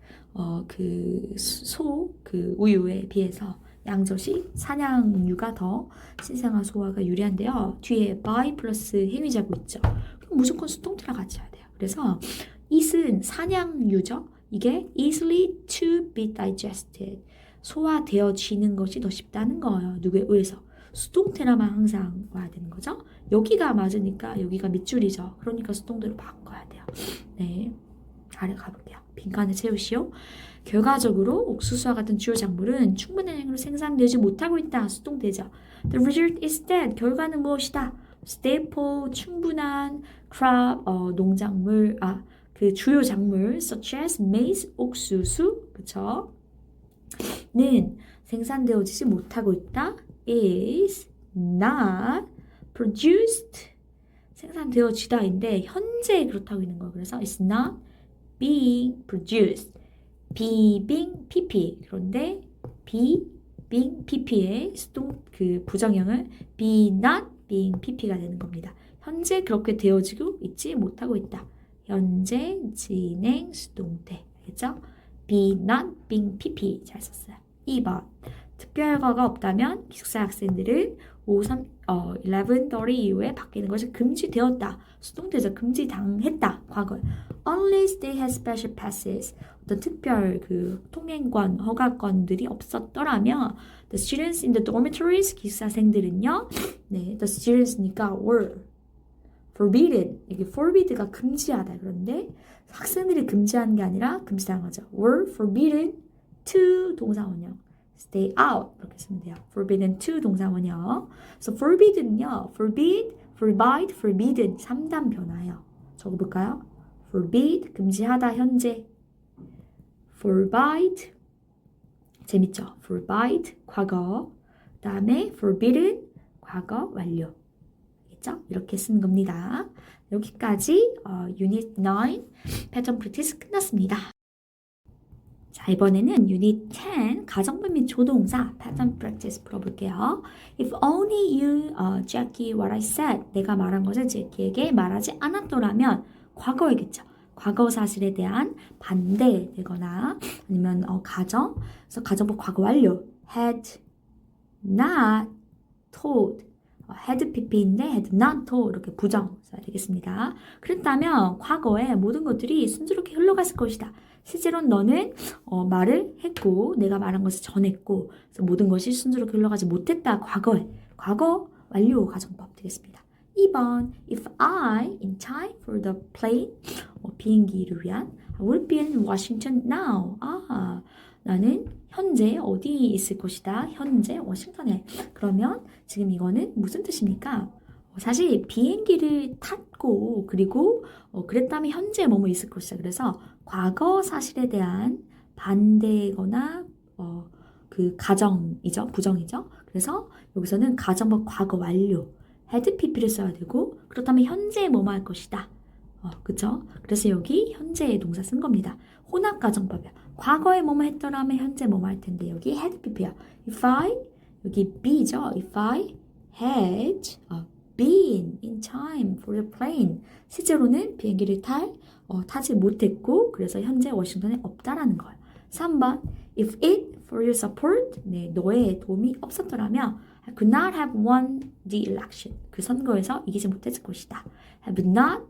그 우유에 비해서 양젓이 사냥류가 더 신생아 소화가 유리한데요. 뒤에 by 플러스 행위자고 있죠. 그럼 무조건 수동태랑 같이 해야 돼요. 그래서 it은 사냥류죠. 이게 easily to be digested. 소화되어지는 것이 더 쉽다는 거예요. 누구에 의해서. 수동태라만 항상 와야 되는 거죠. 여기가 맞으니까 여기가 밑줄이죠. 그러니까 수동태로 바꿔야 돼요. 네, 아래 가볼게요. 빈칸을 채우시오. 결과적으로 옥수수와 같은 주요 작물은 충분한 양으로 생산되지 못하고 있다. 수동태죠. The result is that 결과는 무엇이다? staple 충분한 crop 농작물 그 주요 작물 such as maize 옥수수 그쵸? 는 생산되어지지 못하고 있다. is not produced 생산되어지다인데 현재 그렇다고 있는 거예요. 그래서 it's not being produced. being pp 그런데 being pp의 그 부정형은 be not being pp가 되는 겁니다. 현재 그렇게 되어지고 있지 못하고 있다. 현재 진행 수동태 알겠죠? be not being pp 잘 썼어요. 2번 특별과가 없다면 기숙사 학생들은 오후 11:30 이후에 바뀌는 것이 금지되었다. 수동태에서 금지당했다. 과거. Unless they had special passes. 어떤 특별 그 통행권, 허가권들이 없었더라면 the students in the dormitories 기숙사생들은요. 네, the students니까 were forbidden. 이게 forbidd가 금지하다. 그런데 학생들이 금지하는 게 아니라 금지당한 거죠. were forbidden to 동사원형. stay out 이렇게 쓰면 돼요. forbidden to 동사원형. So forbidden요. forbidden 3단 변화예요. 적어볼까요? forbid 금지하다 현재. forbid 재밌죠? forbid 과거 그 다음에 forbidden 과거 완료 알겠죠? 이렇게 쓰는 겁니다. 여기까지 유닛 9 패턴 프랙티스 끝났습니다. 자, 이번에는 유닛 10 가정법 및 조동사 패턴 프랙티스 풀어볼게요. If only you, Jackie, what I said. 내가 말한 것을 제키에게 말하지 않았더라면 과거이겠죠. 과거 사실에 대한 반대되거나 아니면 그래서 가정법 과거 완료 had not told had pp인데 had not told 이렇게 부정 써야 되겠습니다. 그랬다면 과거에 모든 것들이 순조롭게 흘러갔을 것이다. 실제로는 너는 말을 했고 내가 말한 것을 전했고 그래서 모든 것이 순조롭게 흘러가지 못했다. 과거에 과거 완료 가정법 되겠습니다. 2번 If I in time for the plane 비행기를 위한 I would be in Washington now. 나는 현재 어디 있을 것이다. 현재 워싱턴에. 그러면 지금 이거는 무슨 뜻입니까? 사실 비행기를 탔고 그리고 그랬다면 현재 뭐뭐 있을 것이다. 그래서 과거 사실에 대한 반대거나 그 가정이죠. 부정이죠. 그래서 여기서는 가정법 과거 완료 had pp를 써야 되고 그렇다면 현재 뭐뭐 할 것이다. 그쵸? 그래서 여기 현재의 동사 쓴 겁니다. 혼합 가정법이야. 과거에 뭐뭐 했더라면 현재 뭐뭐 할 텐데 여기 had pp야. If I 여기 be죠. If I had been in time for the plane. 실제로는 비행기를 타지 못했고 그래서 현재 워싱턴에 없다라는 거예요. 3번 if it for your support 네, 너의 도움이 없었더라면 I could not have won the election. 그 선거에서 이기지 못했을 것이다. could not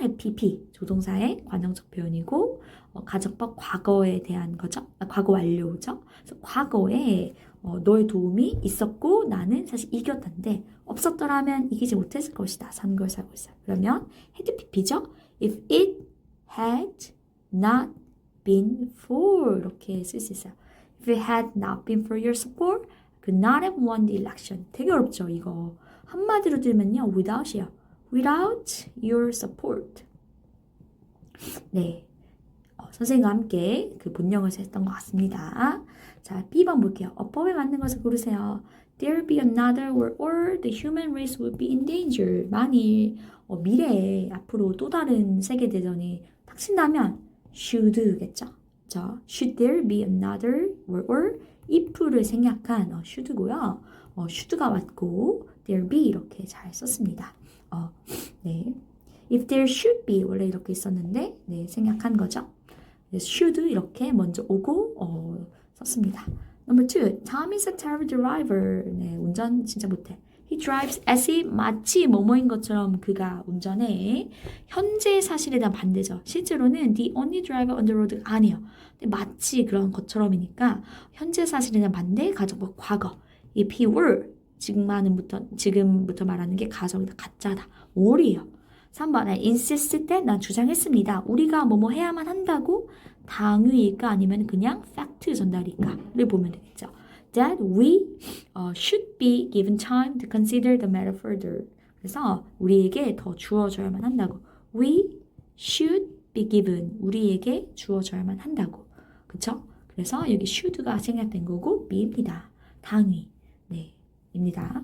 have pp 조동사의 관형적 표현이고 가정법 과거에 대한 거죠. 과거 완료죠. 그래서 과거에 너의 도움이 있었고 나는 사실 이겼는데 없었더라면 이기지 못했을 것이다. 선거에서 하고 있어요. 그러면 had pp죠. If it had not been for 이렇게 쓸 수 있어요. If it had not been for your support, could not have won the election. 되게 어렵죠, 이거. 한마디로 들면요, without이요. Without your support. 네, 선생님과 함께 그 본영어에서 했던 것 같습니다. 자, B번 볼게요. 어법에 맞는 것을 고르세요. There be another world or the human race would be in danger. 만일 미래에 앞으로 또 다른 세계대전이 닥친다면 should겠죠. 자, should there be another world or if를 생략한 should고요. should가 맞고 there be 이렇게 잘 썼습니다. 네. If there should be 원래 이렇게 있었는데 네, 생략한 거죠. should 이렇게 먼저 오고 썼습니다. Number 2. Tom is a terrible driver. 네, 운전 진짜 못해. He drives as if 마치 뭐뭐인 것처럼 그가 운전해. 현재 사실에 대한 반대죠. 실제로는 the only driver on the road 아니에요. 근데 마치 그런 것처럼이니까 현재 사실에 대한 반대 가정법 과거. If he were 지금부터 말하는 게 가정이다. 가짜다. were이에요. 3번 I insisted that 난 주장했습니다. 우리가 뭐뭐 해야만 한다고 당위일까 아니면 그냥 팩트 전달일까를 보면 되겠죠. That we should be given time to consider the matter further. 그래서 우리에게 더 주어져야만 한다고. We should be given. 우리에게 주어져야만 한다고. 그쵸? 그래서 여기 should가 생략된 거고 be입니다. 당위. 네, 입니다.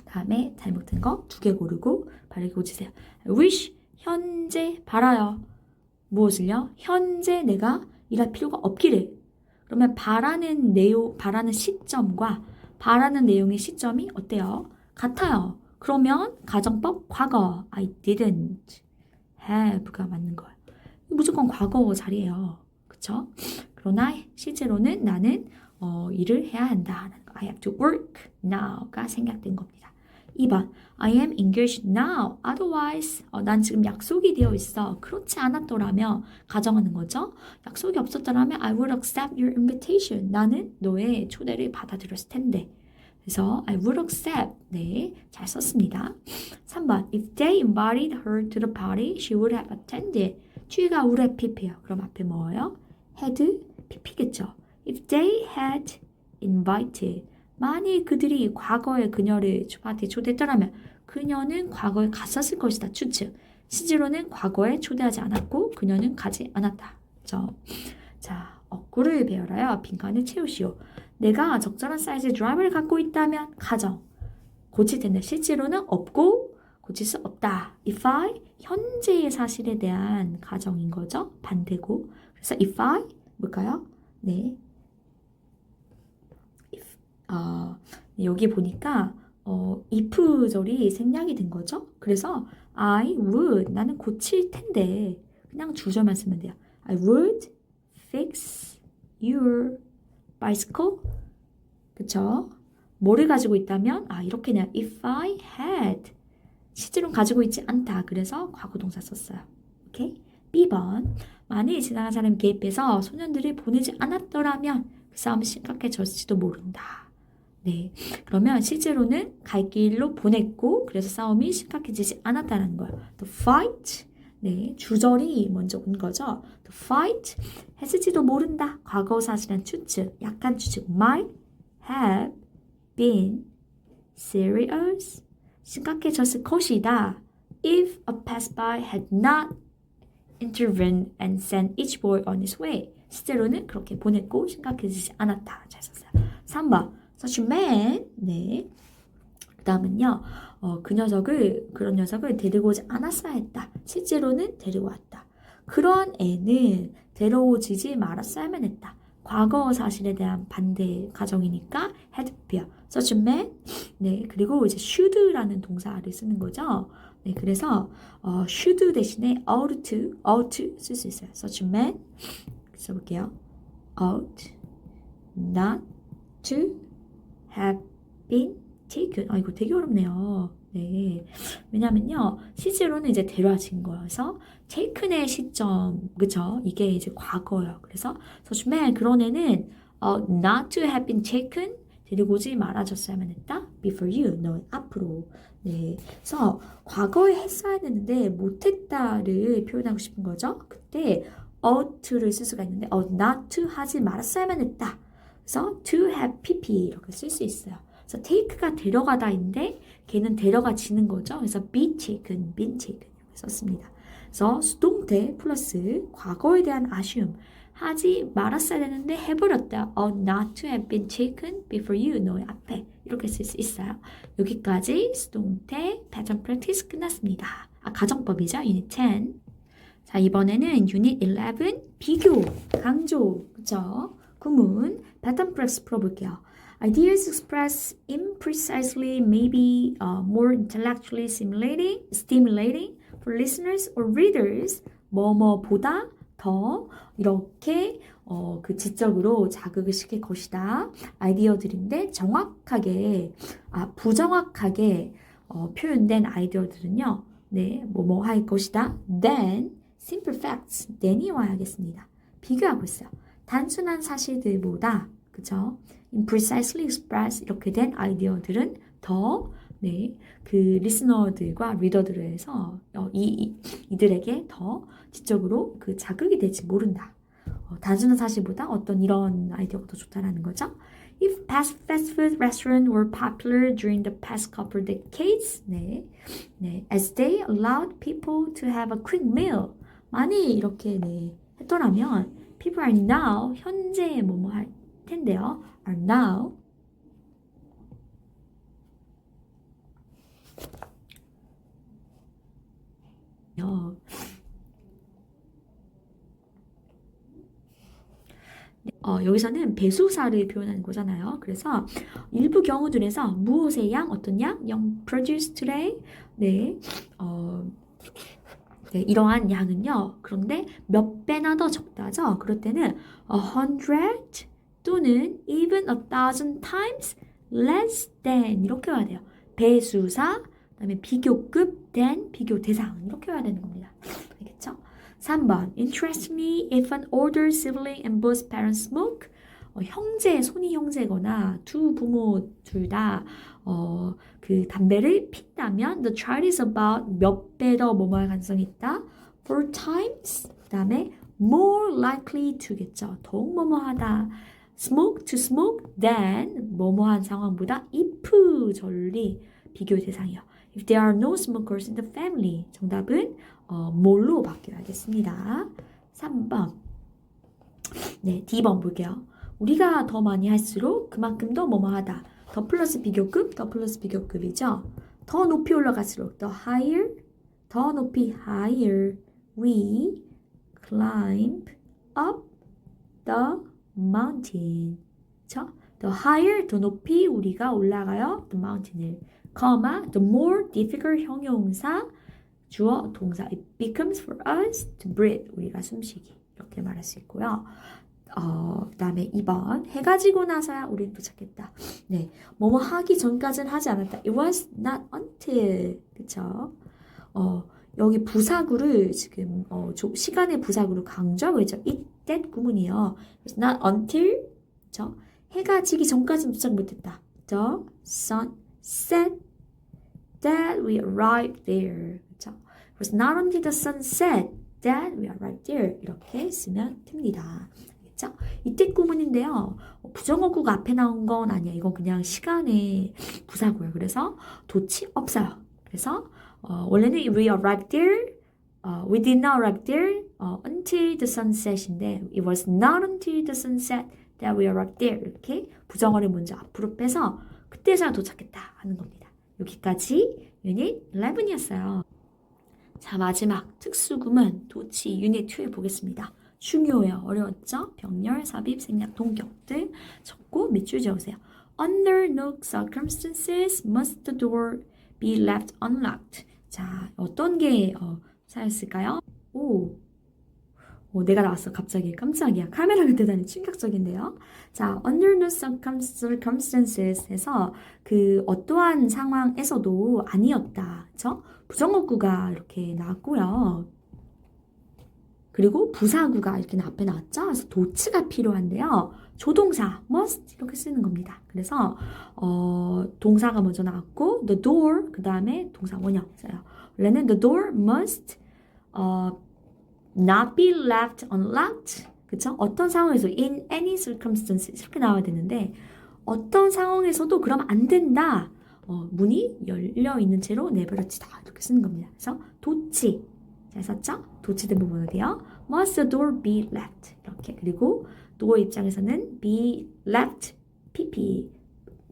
다음에 잘못된 거 2개 고르고 바르게 고치세요. wish 현재 바라요. 무엇을요? 현재 내가 일할 필요가 없기를. 그러면 바라는 시점과 바라는 내용의 시점이 어때요? 같아요. 그러면 가정법 과거 I didn't have가 맞는 거예요. 무조건 과거 자리예요. 그쵸? 그러나 실제로는 나는 일을 해야 한다. I have to work now가 생략된 겁니다. 2번 I am engaged now. Otherwise 난 지금 약속이 되어 있어. 그렇지 않았더라면 가정하는 거죠. 약속이 없었더라면 I would accept your invitation. 나는 너의 초대를 받아들였을 텐데. 그래서 I would accept. 네, 잘 썼습니다. 3번 If they invited her to the party, she would have attended. 뒤가 would have pp예요. 그럼 앞에 뭐예요? had pp겠죠. If they had invited. 만일 그들이 과거에 그녀를 파티에 초대했더라면 그녀는 과거에 갔었을 것이다. 추측. 실제로는 과거에 초대하지 않았고 그녀는 가지 않았다. 그렇죠? 자, 어구를 배열하여 빈칸을 채우시오. 내가 적절한 사이즈의 드라이버를 갖고 있다면 가정. 고칠 텐데 실제로는 없고 고칠 수 없다. If I 현재의 사실에 대한 가정인 거죠. 반대고. 그래서 if I 뭘까요? 네. 여기 보니까 if절이 생략이 된 거죠. 그래서 I would 나는 고칠 텐데 그냥 주절만 쓰면 돼요. I would fix your bicycle. 그쵸? 뭐를 가지고 있다면 이렇게 그냥 if I had 실제로 가지고 있지 않다. 그래서 과거동사 썼어요. 오케이? B번 만일 지나간 사람이 개입해서 소년들을 보내지 않았더라면 그 싸움이 심각해졌을지도 모른다. 네, 그러면 실제로는 갈 길로 보냈고 그래서 싸움이 심각해지지 않았다는 거예요. The fight, 네, 주절이 먼저 온 거죠. The fight 했을지도 모른다. 과거 사실은 추측, 약간 추측. might have been serious, 심각해졌을 것이다. If a passerby had not intervened and sent each boy on his way. 실제로는 그렇게 보냈고 심각해지지 않았다. 잘 썼어요. 3번. such a man. 네. 그 다음은요. 그런 녀석을 데리고 오지 않았어야 했다. 실제로는 데리고 왔다. 그런 애는 데려오지 말았어야만 했다. 과거 사실에 대한 반대 가정이니까 had appear. Such a man. 네, 그리고 이제 should라는 동사를 쓰는 거죠. 네, 그래서 should 대신에 ought 쓸 수 있어요. Such a man. 써볼게요. ought not to have been taken. 이거 되게 어렵네요. 네. 왜냐면요, 실제로는 이제 데려진 거여서 taken의 시점, 그쵸? 이게 이제 과거예요. 그래서 such man, 그런 애는 not to have been taken, 데리고 오지 말아줬어야만 했다. before you, 너 앞으로. 네. 그래서 과거에 했어야 되는데 못했다를 표현하고 싶은 거죠. 그때 ought를 쓸 수가 있는데 not to 하지 말았어야만 했다. 그래서 to have pp 이렇게 쓸 수 있어요. 그래서 take가 데려가다인데 걔는 데려가지는 거죠. 그래서 be taken, been taken 이렇게 썼습니다. 그래서 수동태 플러스 과거에 대한 아쉬움. 하지 말았어야 되는데 해버렸다. not to have been taken before you, 너의 앞에 이렇게 쓸 수 있어요. 여기까지 수동태 pattern practice 끝났습니다. 가정법이죠. 유닛 10. 자, 이번에는 유닛 11 비교, 강조, 그쵸? 구문, pattern practice 풀어볼게요. Ideas expressed imprecisely may be more intellectually stimulating for listeners or readers. 뭐뭐보다 더 이렇게 그 지적으로 자극을 시킬 것이다. 아이디어들인데 정확하게, 부정확하게 표현된 아이디어들은요. 네, 뭐뭐 할 것이다. Then, simple facts, then이 와야겠습니다. 비교하고 있어요. 단순한 사실들보다, 그쵸? imprecisely express 이렇게 된 아이디어들은 더, 네, 그 리스너들과 리더들에서 이들에게 더 지적으로 그 자극이 될지 모른다. 단순한 사실보다 어떤 이런 아이디어가 더 좋다라는 거죠. If fast food restaurants were popular during the past couple decades, 네, as they allowed people to have a quick meal, 많이 이렇게 했더라면 people are now, 현재 뭐뭐 할 텐데요. are now 여기서는 배수사를 표현하는 거잖아요. 그래서 일부 경우들에서 무엇의 양, 어떤 양, produced today, 네, 이러한 양은요. 그런데 몇 배나 더 적다죠. 그럴 때는 100 또는 even 1,000 times less than 이렇게 와야 돼요. 배수사, 그다음에 비교급 than 비교 대상 이렇게 와야 되는 겁니다. 알겠죠? 3번. Interestingly, if an older sibling and both parents smoke, 형제, 손이 형제거나 두 부모 둘 다 그 담배를 핀다면 the child is about 몇 배 더 뭐뭐할 가능성이 있다. 4 times. 그 다음에 more likely to겠죠. 더욱 뭐뭐하다. smoke to smoke than 뭐뭐한 상황보다 if 절리 비교 대상이요. If there are no smokers in the family. 정답은 뭘로 바뀌어야겠습니다. 3번. 네, D번 볼게요. 우리가 더 많이 할수록 그만큼 더 뭐뭐하다. 더 플러스 비교급, 더 플러스 비교급이죠. 더 높이 올라갈수록 the higher, 더 높이 higher we climb up the mountain. 그쵸? The higher, 더 높이 우리가 올라가요. The mountain을. the more difficult 형용사, 주어, 동사. It becomes for us to breathe. 우리가 숨쉬기. 이렇게 말할 수 있고요. 그 다음에 2번. 해가 지고 나서야 우리는 도착했다. 네. 뭐뭐 하기 전까지는 하지 않았다. It was not until. 그쵸? 여기 부사구를 지금, 시간의 부사구를 강조하고 있죠. It, that 구문이요. It was not until. 그쵸? 해가 지기 전까지는 도착 못했다. The sun set that we arrived there. 그쵸? It was not until the sun set that we arrived there. 이렇게 쓰면 됩니다. 알겠죠? 이때 구문인데요. 부정어구가 앞에 나온 건 아니에요. 이건 그냥 시간의 부사고요. 그래서 도치 없어요. 그래서 원래는 we arrived there, we did not arrive there until the sunset인데 it was not until the sunset that we arrived there. 이렇게 부정어를 먼저 앞으로 빼서 그때서야 도착했다 하는 겁니다. 여기까지 유닛 11이었어요. 자, 마지막 특수구문 도치 유닛 2에 보겠습니다. 중요해요. 어려웠죠? 병렬, 삽입, 생략, 동격들 적고 밑줄 지어보세요. Under no circumstances must the door be left unlocked. 자, 어떤 게 차였을까요? 내가 나왔어. 갑자기 깜짝이야. 카메라가 대단히 충격적인데요. 자, under no circumstances 해서 그 어떠한 상황에서도 아니었다. 그쵸? 부정어구가 이렇게 나왔고요. 그리고 부사구가 이렇게 앞에 나왔죠? 그래서 도치가 필요한데요. 조동사 must 이렇게 쓰는 겁니다. 그래서 동사가 먼저 나왔고 the door 그 다음에 동사 원형 써요. 원래는 the door must not be left unlocked. 그쵸? 어떤 상황에서 in any circumstances 이렇게 나와야 되는데 어떤 상황에서도 그러면 안 된다. 문이 열려 있는 채로 내버려지다 이렇게 쓰는 겁니다. 그래서 도치 잘 썼죠? 도치된 부분 어디요? Must the door be left 이렇게 그리고 door 입장에서는 be left PP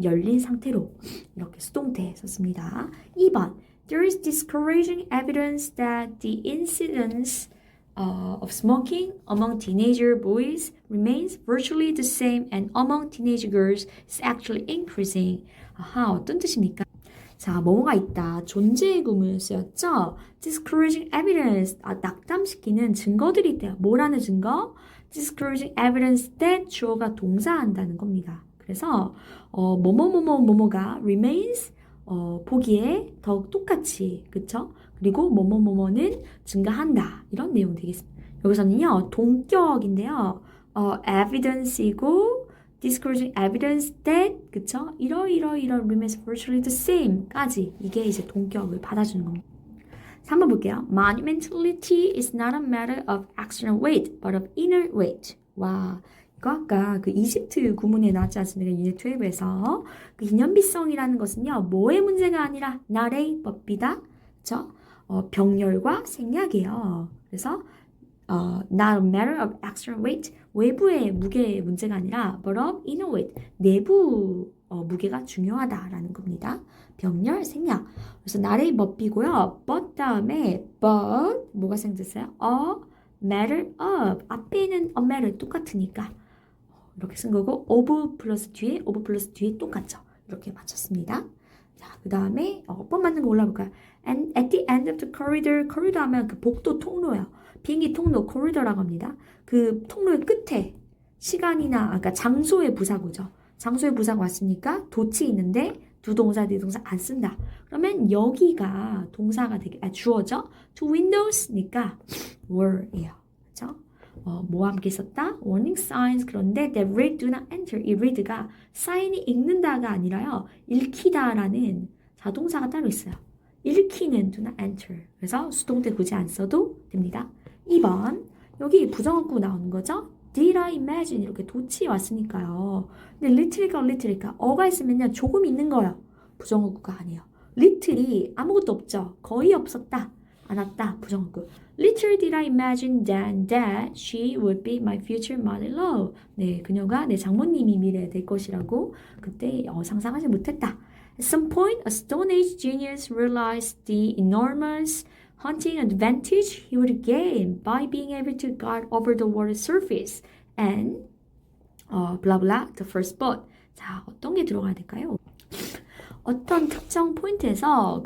열린 상태로 이렇게 수동태 썼습니다. 2번 There is discouraging evidence that the incidence of smoking among teenager boys remains virtually the same and among teenage girls is actually increasing. 아하, 어떤 뜻입니까? 자, 뭐가 있다. 존재의 구문을 쓰였죠? Discouraging evidence, 낙담시키는 증거들이 있대요. 뭐라는 증거? Discouraging evidence that 주어가 동사한다는 겁니다. 그래서 뭐뭐뭐뭐뭐가 remains 보기에 더욱 똑같이, 그쵸? 그리고 뭐뭐뭐뭐는 증가한다. 이런 내용 되겠습니다. 여기서는요, 동격인데요. evidence이고 discouraging evidence that, 그쵸? 이러 remains virtually the same 까지 이게 이제 동격을 받아주는 겁니다. 3번 볼게요. Monumentality is not a matter of external weight, but of inner weight. 와, 이거 아까 그 이집트 구문에 나왔지 않습니까? 유닛 12에서 그 기념비성이라는 것은요, 뭐의 문제가 아니라 나의 법비다. 그쵸? 병렬과 생략이에요. 그래서 not a matter of external weight, 외부의 무게의 문제가 아니라 but of inner weight, 내부 무게가 중요하다라는 겁니다. 병렬, 생략. 그래서 나의 법비고요. but 다음에 but 뭐가 생겼어요? a matter of 앞에는 a matter 똑같으니까 이렇게 쓴 거고 of 플러스 뒤에 똑같죠. 이렇게 맞췄습니다. 자, 그 다음에 번 맞는 거 올라볼까요? And at the end of the corridor, corridor 하면 그 복도 통로예요. 비행기 통로, corridor라고 합니다. 그 통로의 끝에 시간이나, 그러니까 장소의 부사구죠. 장소의 부사가 왔으니까 도치 있는데 두 동사, 네 동사 안 쓴다. 그러면 여기가 동사가 주어죠. To windows니까 were예요. 그렇죠? 뭐와 함께 있었다? warning signs. 그런데 that read, do not enter. 이 read가 사인이 읽는다가 아니라요. 읽히다라는 자동사가 따로 있어요. 읽히는 do not enter. 그래서 수동태 굳이 안 써도 됩니다. 2번 여기 부정어구 나오는 거죠. Did I imagine 이렇게 도치 왔으니까요. 근데 little가 어가 있으면요 조금 있는 거예요. 부정어구가 아니에요. little이 아무것도 없죠. 거의 없었다. 안 왔다. 부정어구. Little did I imagine then that she would be my future mother-in-law. 네, 그녀가 내 장모님이 미래에 될 것이라고 그때 상상하지 못했다. At some point, a Stone Age genius realized the enormous hunting advantage he would gain by being able to guard over the water surface and blah blah the first boat. 자, 어떤 게 들어가야 될까요? 어떤 특정 포인트에서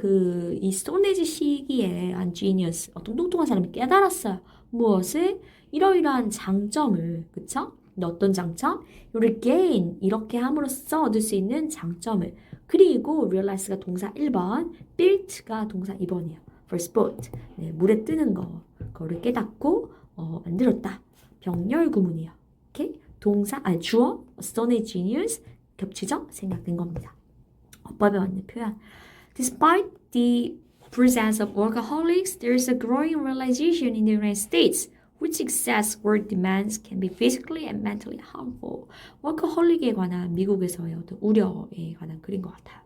이 스톤에이지 시기에 한 genius, 어떤 똑똑한 사람이 깨달았어요. 무엇을? 이러이러한 장점을, 그쵸? 어떤 장점? 요를 gain, 이렇게 함으로써 얻을 수 있는 장점을. 그리고 realize가 동사 1번, built가 동사 2번이에요. first boat, 네, 물에 뜨는 그거를 깨닫고 만들었다. 병렬 구문이에요. 오케이? 동사, 주어, Stone Age genius, 겹치죠? 생략된 겁니다. 어법에 맞는 표현. Despite the presence of workaholics, there is a growing realization in the United States which excess work demands can be physically and mentally harmful. 워커홀릭에 관한 미국에서의 어떤 우려에 관한 글인 것 같아요.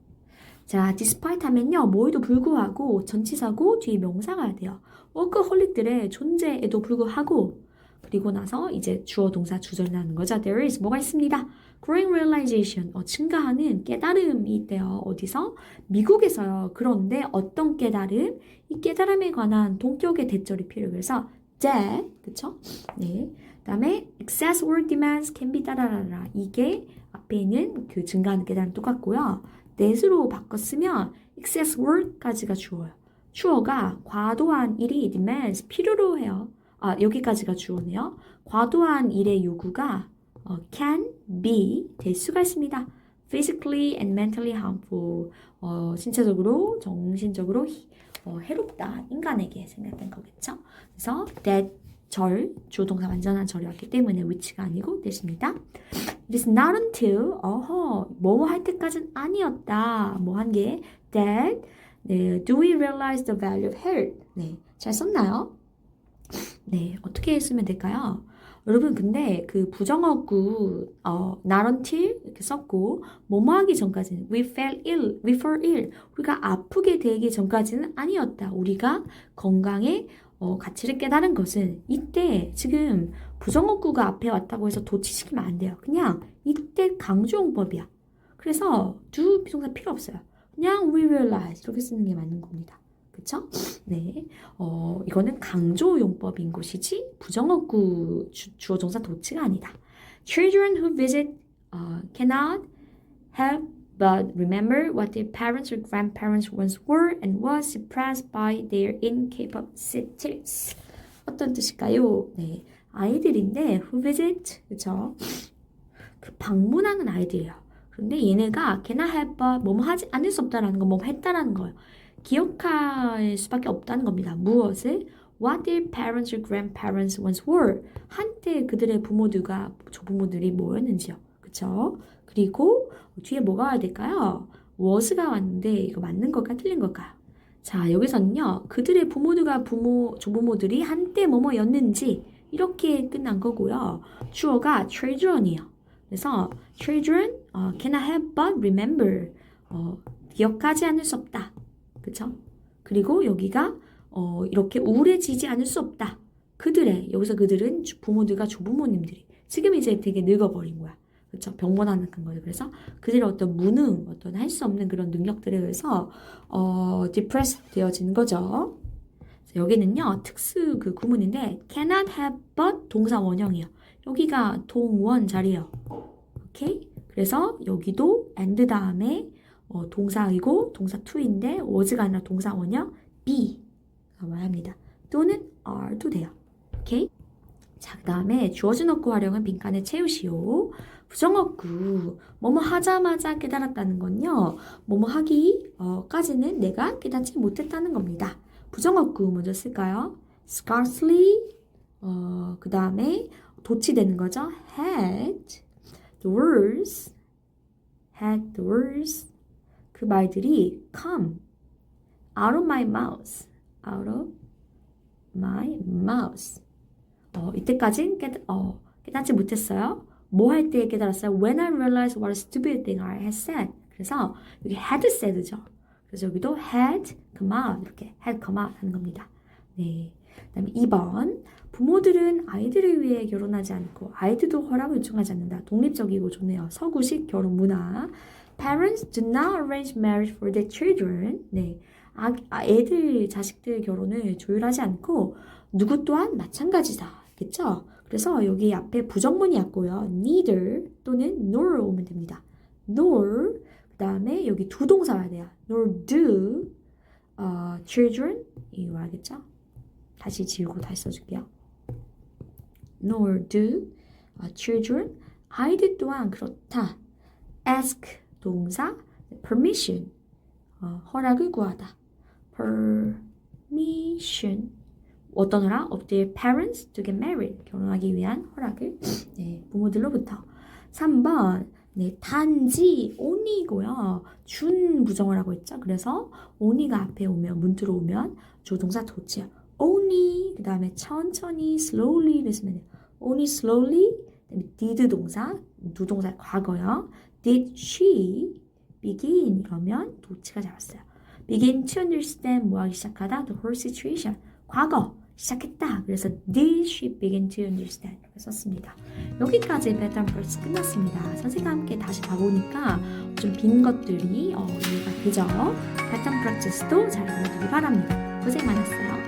자, despite 하면요, 뭐에도 불구하고 전치사고 뒤에 명사가 돼요. 워커홀릭들의 존재에도 불구하고 그리고 나서 이제 주어 동사 주절이 나는 거죠. There is 뭐가 있습니다. Growing realization, 증가하는 깨달음이 있대요. 어디서? 미국에서요. 그런데 어떤 깨달음? 이 깨달음에 관한 동격의 대절이 필요해요. 그래서 that, 그쵸? 네. 그다음에 excess word demands can be 따라라라. 이게 앞에 있는 그 증가하는 계단은 똑같고요. that으로 바꿨으면 excess word까지가 주어요. 주어가 과도한 일이 demands 필요로 해요. 여기까지가 주어네요. 과도한 일의 요구가 can be 될 수가 있습니다. physically and mentally harmful. 신체적으로, 정신적으로 해롭다. 인간에게 생각된 거겠죠. 그래서 that 절, 주어동사 완전한 절이었기 때문에 which가 아니고 that입니다. It is not until 뭐뭐 할 때까지는 아니었다. 뭐 한 게 that 네, do we realize the value of health? 네, 잘 썼나요? 네, 어떻게 쓰면 될까요? 여러분 근데 그 부정어구 not until 이렇게 썼고 뭐뭐 하기 전까지는 we fell ill 우리가 아프게 되기 전까지는 아니었다. 우리가 건강의 가치를 깨달은 것은 이때 지금 부정어구가 앞에 왔다고 해서 도치시키면 안 돼요. 그냥 이때 강조용법이야. 그래서 do 비동사 필요 없어요. 그냥 we realize 이렇게 쓰는 게 맞는 겁니다. 그쵸? 네. 이거는 강조용법인 것이지 부정어구 주어동사 도치가 아니다. Children who visit cannot help but remember what their parents or grandparents once were and was suppressed by their incapacities. 어떤 뜻일까요? 네. 아이들인데 who visit, 그쵸? 그 방문하는 아이들이에요. 그런데 얘네가 cannot help but 뭐뭐 하지 않을 수 없다라는 거, 뭐뭐 했다라는 거예요. 기억할 수밖에 없다는 겁니다. 무엇을? What their parents or grandparents once were. 한때 그들의 부모들과 조부모들이 뭐였는지요. 그쵸? 그리고 뒤에 뭐가 와야 될까요? was가 왔는데 이거 맞는 걸까 틀린 걸까요? 자, 여기서는요. 그들의 부모들과 조부모들이 한때 뭐뭐였는지 이렇게 끝난 거고요. 주어가 children이에요. 그래서 children cannot help but remember. 기억하지 않을 수 없다. 그쵸? 그리고 여기가 이렇게 우울해지지 않을 수 없다. 여기서 그들은 부모들과 조부모님들이 지금 이제 되게 늙어버린 거야. 그쵸? 병원하는 거죠. 그래서 그들의 어떤 무능, 어떤 할 수 없는 그런 능력들에 의해서 depressed 되어지는 거죠. 여기는요 특수 그 구문인데 cannot have but 동사 원형이에요. 여기가 동원 자리예요. 오케이? 그래서 여기도 and 다음에 동사이고 동사 to인데 was가 아니라 동사 원형 be 나와야 합니다. 또는 are도 돼요. 오케이? 자, 그 다음에 주어진 어구 활용은 빈칸에 채우시오. 부정어구 뭐뭐 하자마자 깨달았다는 건요. 뭐뭐 하기까지는 내가 깨닫지 못했다는 겁니다. 부정어구 먼저 쓸까요? scarcely 그 다음에 도치되는 거죠. had the words 그 말들이 come out of my mouth 이때까진 깨닫지 못했어요. 뭐 할 때 깨달았어요? When I realized what a stupid thing I had said. 그래서 여기 had said죠. 그래서 여기도 had come out 이렇게 had come out 하는 겁니다. 네. 그다음에 2번 부모들은 아이들을 위해 결혼하지 않고 아이들도 허락을 요청하지 않는다. 독립적이고 좋네요. 서구식 결혼 문화. Parents do not arrange marriage for their children. 네. 자식들 결혼을 조율하지 않고 누구 또한 마찬가지다. 그쵸? 그래서 여기 앞에 부정문이 왔고요. neither 또는 nor 오면 됩니다. nor 그 다음에 여기 두 동사 와야 돼요. nor do children 이거 알겠죠? 다시 지우고 다시 써줄게요. nor do children 아이들 또한 그렇다. ask 동사 permission 허락을 구하다. permission 어떤 허락? of their parents to get married 결혼하기 위한 허락을 부모들로부터. 3번 단지 only고요. 준 부정어라고 했죠. 그래서 only가 앞에 오면 문자로 오면 조동사 도치요. only 그 다음에 천천히 slowly를 쓰면 돼요. only slowly did 동사 두 동사 과거요. did she begin 이러면 도치가 잡았어요. begin to understand 뭐하기 시작하다 the whole situation 과거 시작했다. 그래서 did she begin to understand 이렇게 썼습니다. 여기까지 pattern practice 끝났습니다. 선생님과 함께 다시 봐보니까 좀 빈 것들이 이해가 되죠. pattern practice도 잘 알아두기 바랍니다. 고생 많았어요.